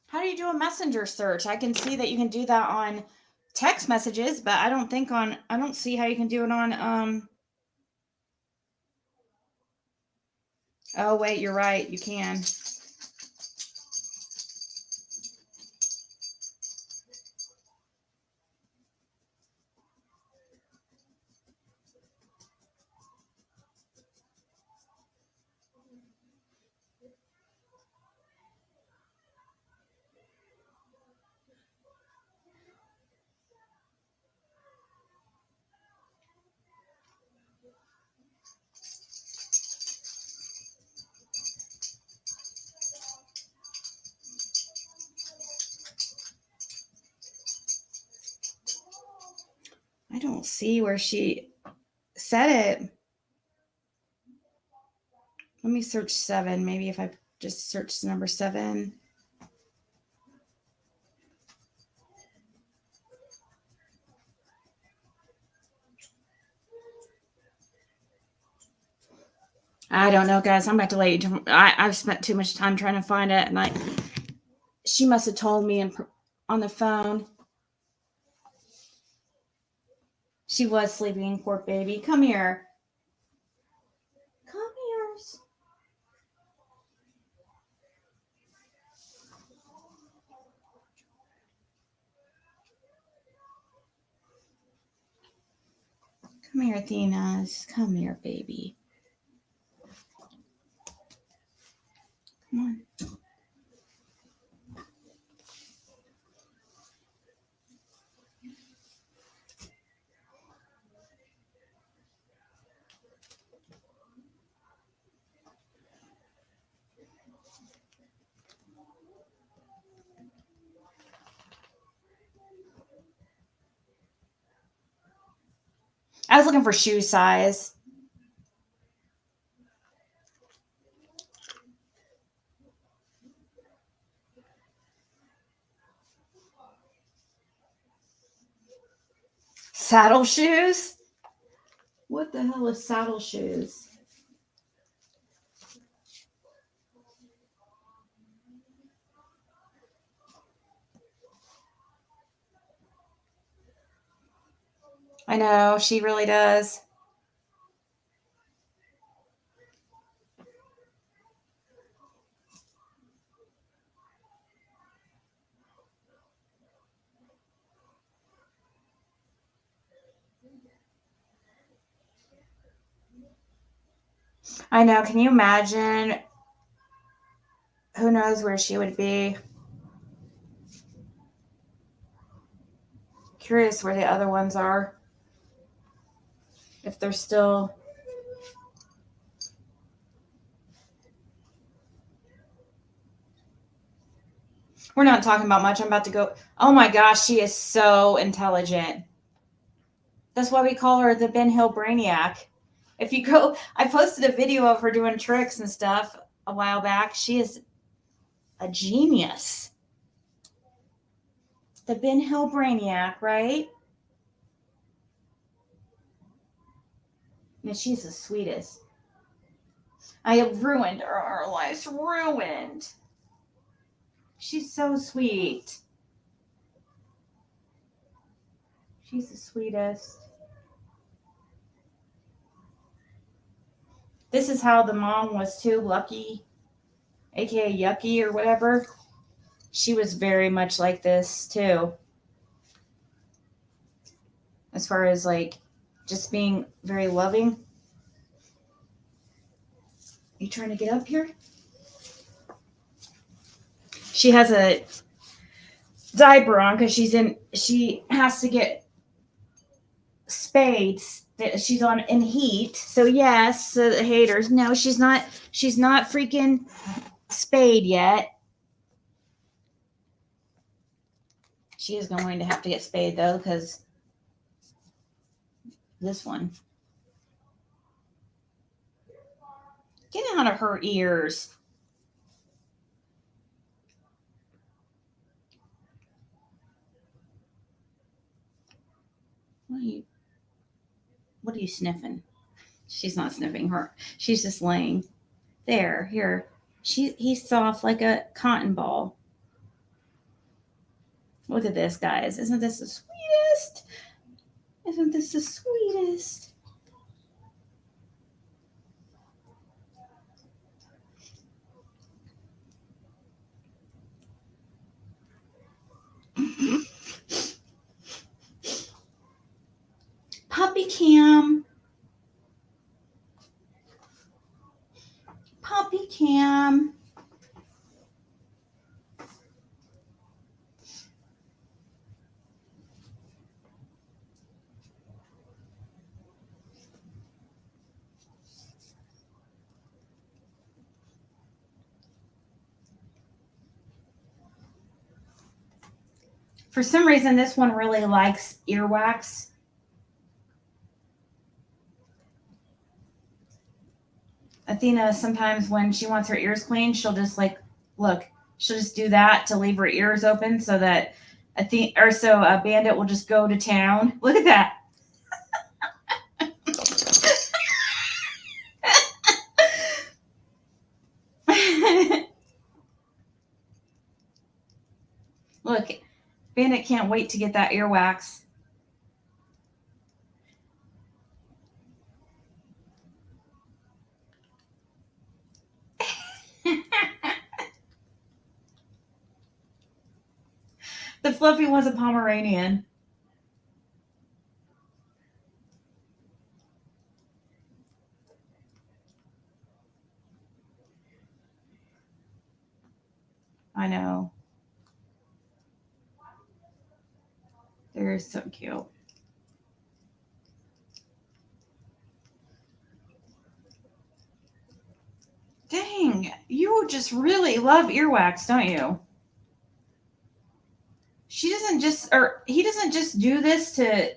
How do you do a messenger search? I can see that you can do that on text messages, but I don't see how you can do it on oh wait, you're right, you can. I don't see where she said it. Let me search 7. Maybe if I just search number 7. I don't know, guys. I'm about to let you. I've spent too much time trying to find it, and she must have told me on the phone. She was sleeping, poor baby. Come here. Come here. Come here, Athena's. Come here, baby. Come on. I was looking for shoe size. Saddle shoes? What the hell is saddle shoes? I know, she really does. I know. Can you imagine? Who knows where she would be? Curious where the other ones are. If they're still. We're not talking about much. I'm about to go. Oh my gosh, she is so intelligent. That's why we call her the Ben Hill Brainiac. If you go, I posted a video of her doing tricks and stuff a while back. She is a genius. The Ben Hill Brainiac, right? And she's the sweetest. I have ruined her. Our life's ruined. She's so sweet. She's the sweetest. This is how the mom was too, Lucky, aka Yucky or whatever. She was very much like this too. As far as like just being very loving. You trying to get up here? She has a diaper on because she has to get spades. She's on in heat. So yes, so the haters. No, she's not freaking spayed yet. She is going to have to get spayed though, because this one. Get out of her ears. What are you sniffing? She's not sniffing her. She's just laying there. Here. He's soft like a cotton ball. Look at this, guys. Isn't this the sweetest? Isn't this the sweetest? Puppy Cam. Puppy Cam. For some reason, this one really likes earwax. Athena, sometimes when she wants her ears cleaned, she'll just she'll just do that to leave her ears open so that a Bandit will just go to town. Look at that. Look, Bandit can't wait to get that earwax. The Fluffy was a Pomeranian. I know. They're so cute. Dang, you just really love earwax, don't you? He doesn't just do this to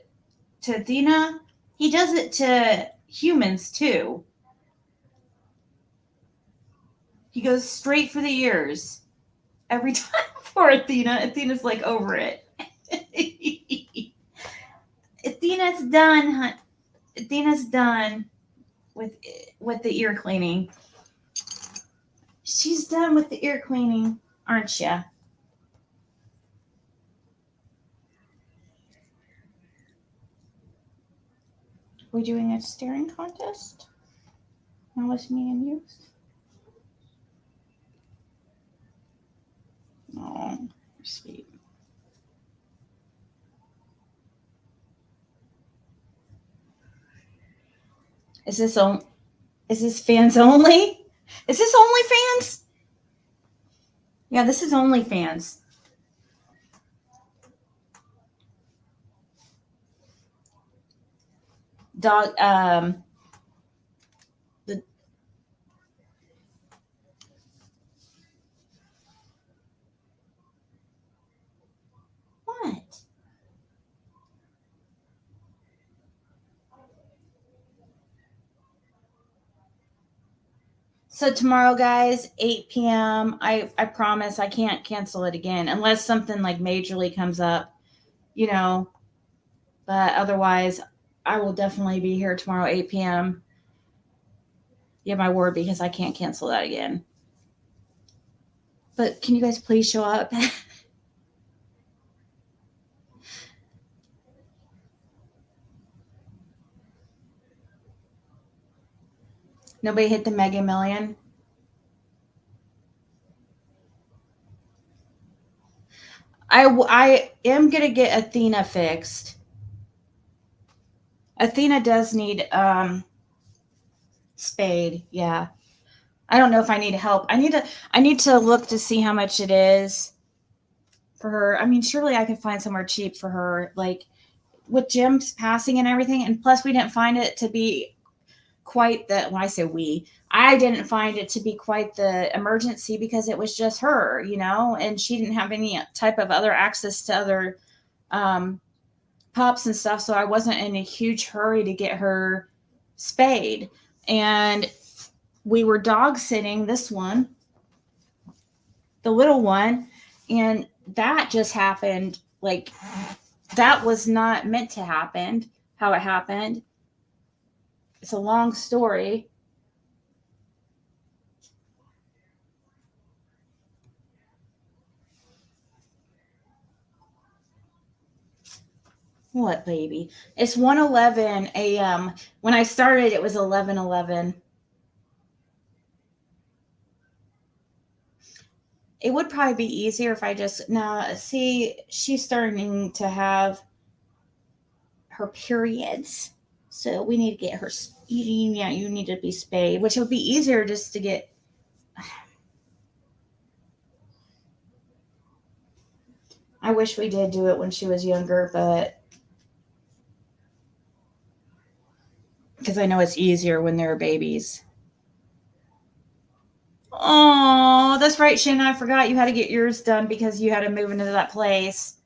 Athena. He does it to humans too. He goes straight for the ears every time for Athena. Athena's like over it. Athena's done, hun. Athena's done with the ear cleaning. She's done with the ear cleaning, aren't you? We're doing a staring contest. Now it's me and you. Oh, you're sweet. Is this fans only? Is this OnlyFans? Yeah, this is OnlyFans. Dog, So tomorrow, guys, 8 p.m. I promise I can't cancel it again unless something like majorly comes up, you know. But otherwise, I will definitely be here tomorrow, 8 p.m. You have my word, because I can't cancel that again. But can you guys please show up? Nobody hit the Mega Million. I am going to get Athena fixed. Athena does need spayed. Yeah. I don't know if I need help. I need to look to see how much it is for her. I mean, surely I could find somewhere cheap for her, like with Jim's passing and everything. And plus, we didn't find it to be quite the, when I say we, I didn't find it to be quite the emergency because it was just her, you know, and she didn't have any type of other access to other pups and stuff. So I wasn't in a huge hurry to get her spayed. And we were dog sitting this one, the little one, and that just happened. Like, that was not meant to happen, how it happened. It's a long story. What, baby? It's 1:11 a.m. When I started, it was 11:11. It would probably be easier if I just, now, see, she's starting to have her periods. So we need to get her, yeah, you need to be spayed, which would be easier just to get. I wish we did do it when she was younger, but because I know it's easier when they're babies. Oh, that's right, Shannon. I forgot you had to get yours done because you had to move into that place.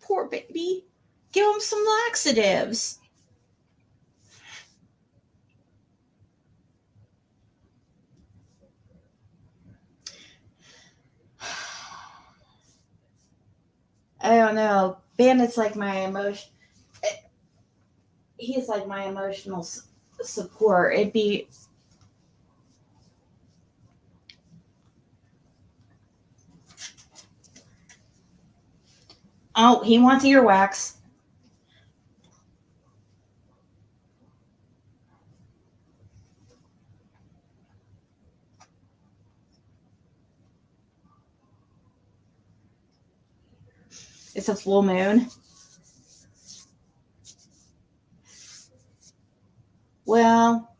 Poor baby. Give him some laxatives. I don't know. Bandit's like my emotion. He's like my emotional support. It'd be. Oh, he wants earwax. It's a full moon. Well,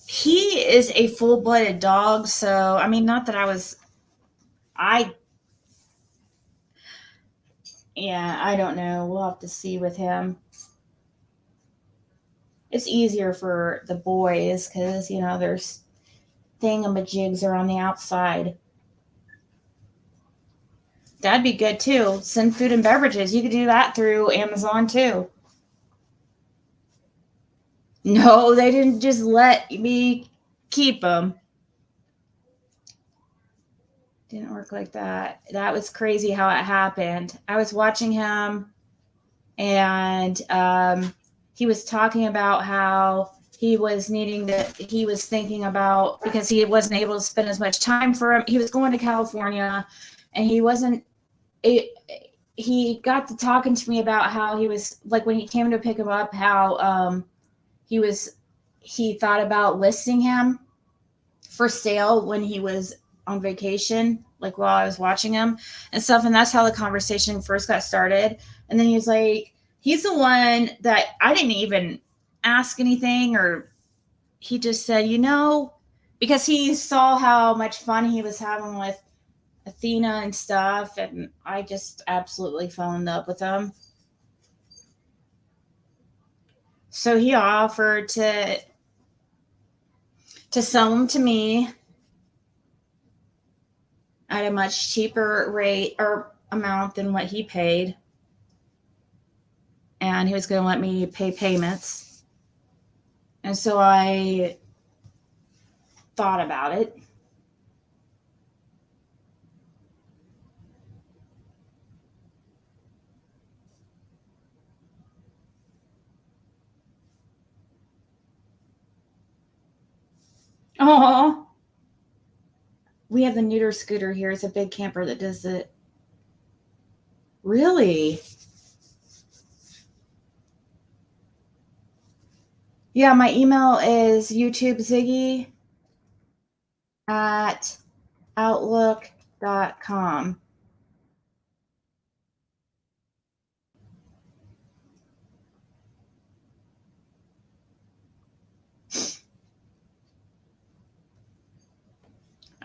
he is a full-blooded dog, so I mean, not that I yeah, I don't know. We'll have to see with him. It's easier for the boys because, you know, there's thingamajigs are on the outside. That'd be good too. Send food and beverages. You could do that through Amazon too. No, they didn't just let me keep them. Didn't work like that. That was crazy how it happened. I was watching him, and he was talking about how he was thinking about, because he wasn't able to spend as much time for him. He was going to California, and he got to talking to me about how he was, like, when he came to pick him up, how he thought about listing him for sale when he was on vacation, like while I was watching him and stuff. And that's how the conversation first got started. And then he was like, he's the one that I didn't even ask anything, or he just said, you know, because he saw how much fun he was having with Athena and stuff. And I just absolutely fell in love with him. So he offered to sell him to me at a much cheaper rate or amount than what he paid. and he was going to let me pay payments. And so I thought about it. Oh, we have the neuter scooter here. It's a big camper that does it. Really? Yeah, my email is YouTubeziggy at outlook.com.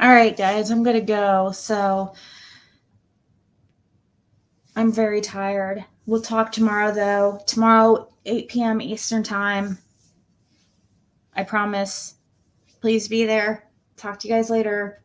All right, guys, I'm going to go. So I'm very tired. We'll talk tomorrow, though. Tomorrow, 8 p.m. Eastern Time. I promise. Please be there. Talk to you guys later.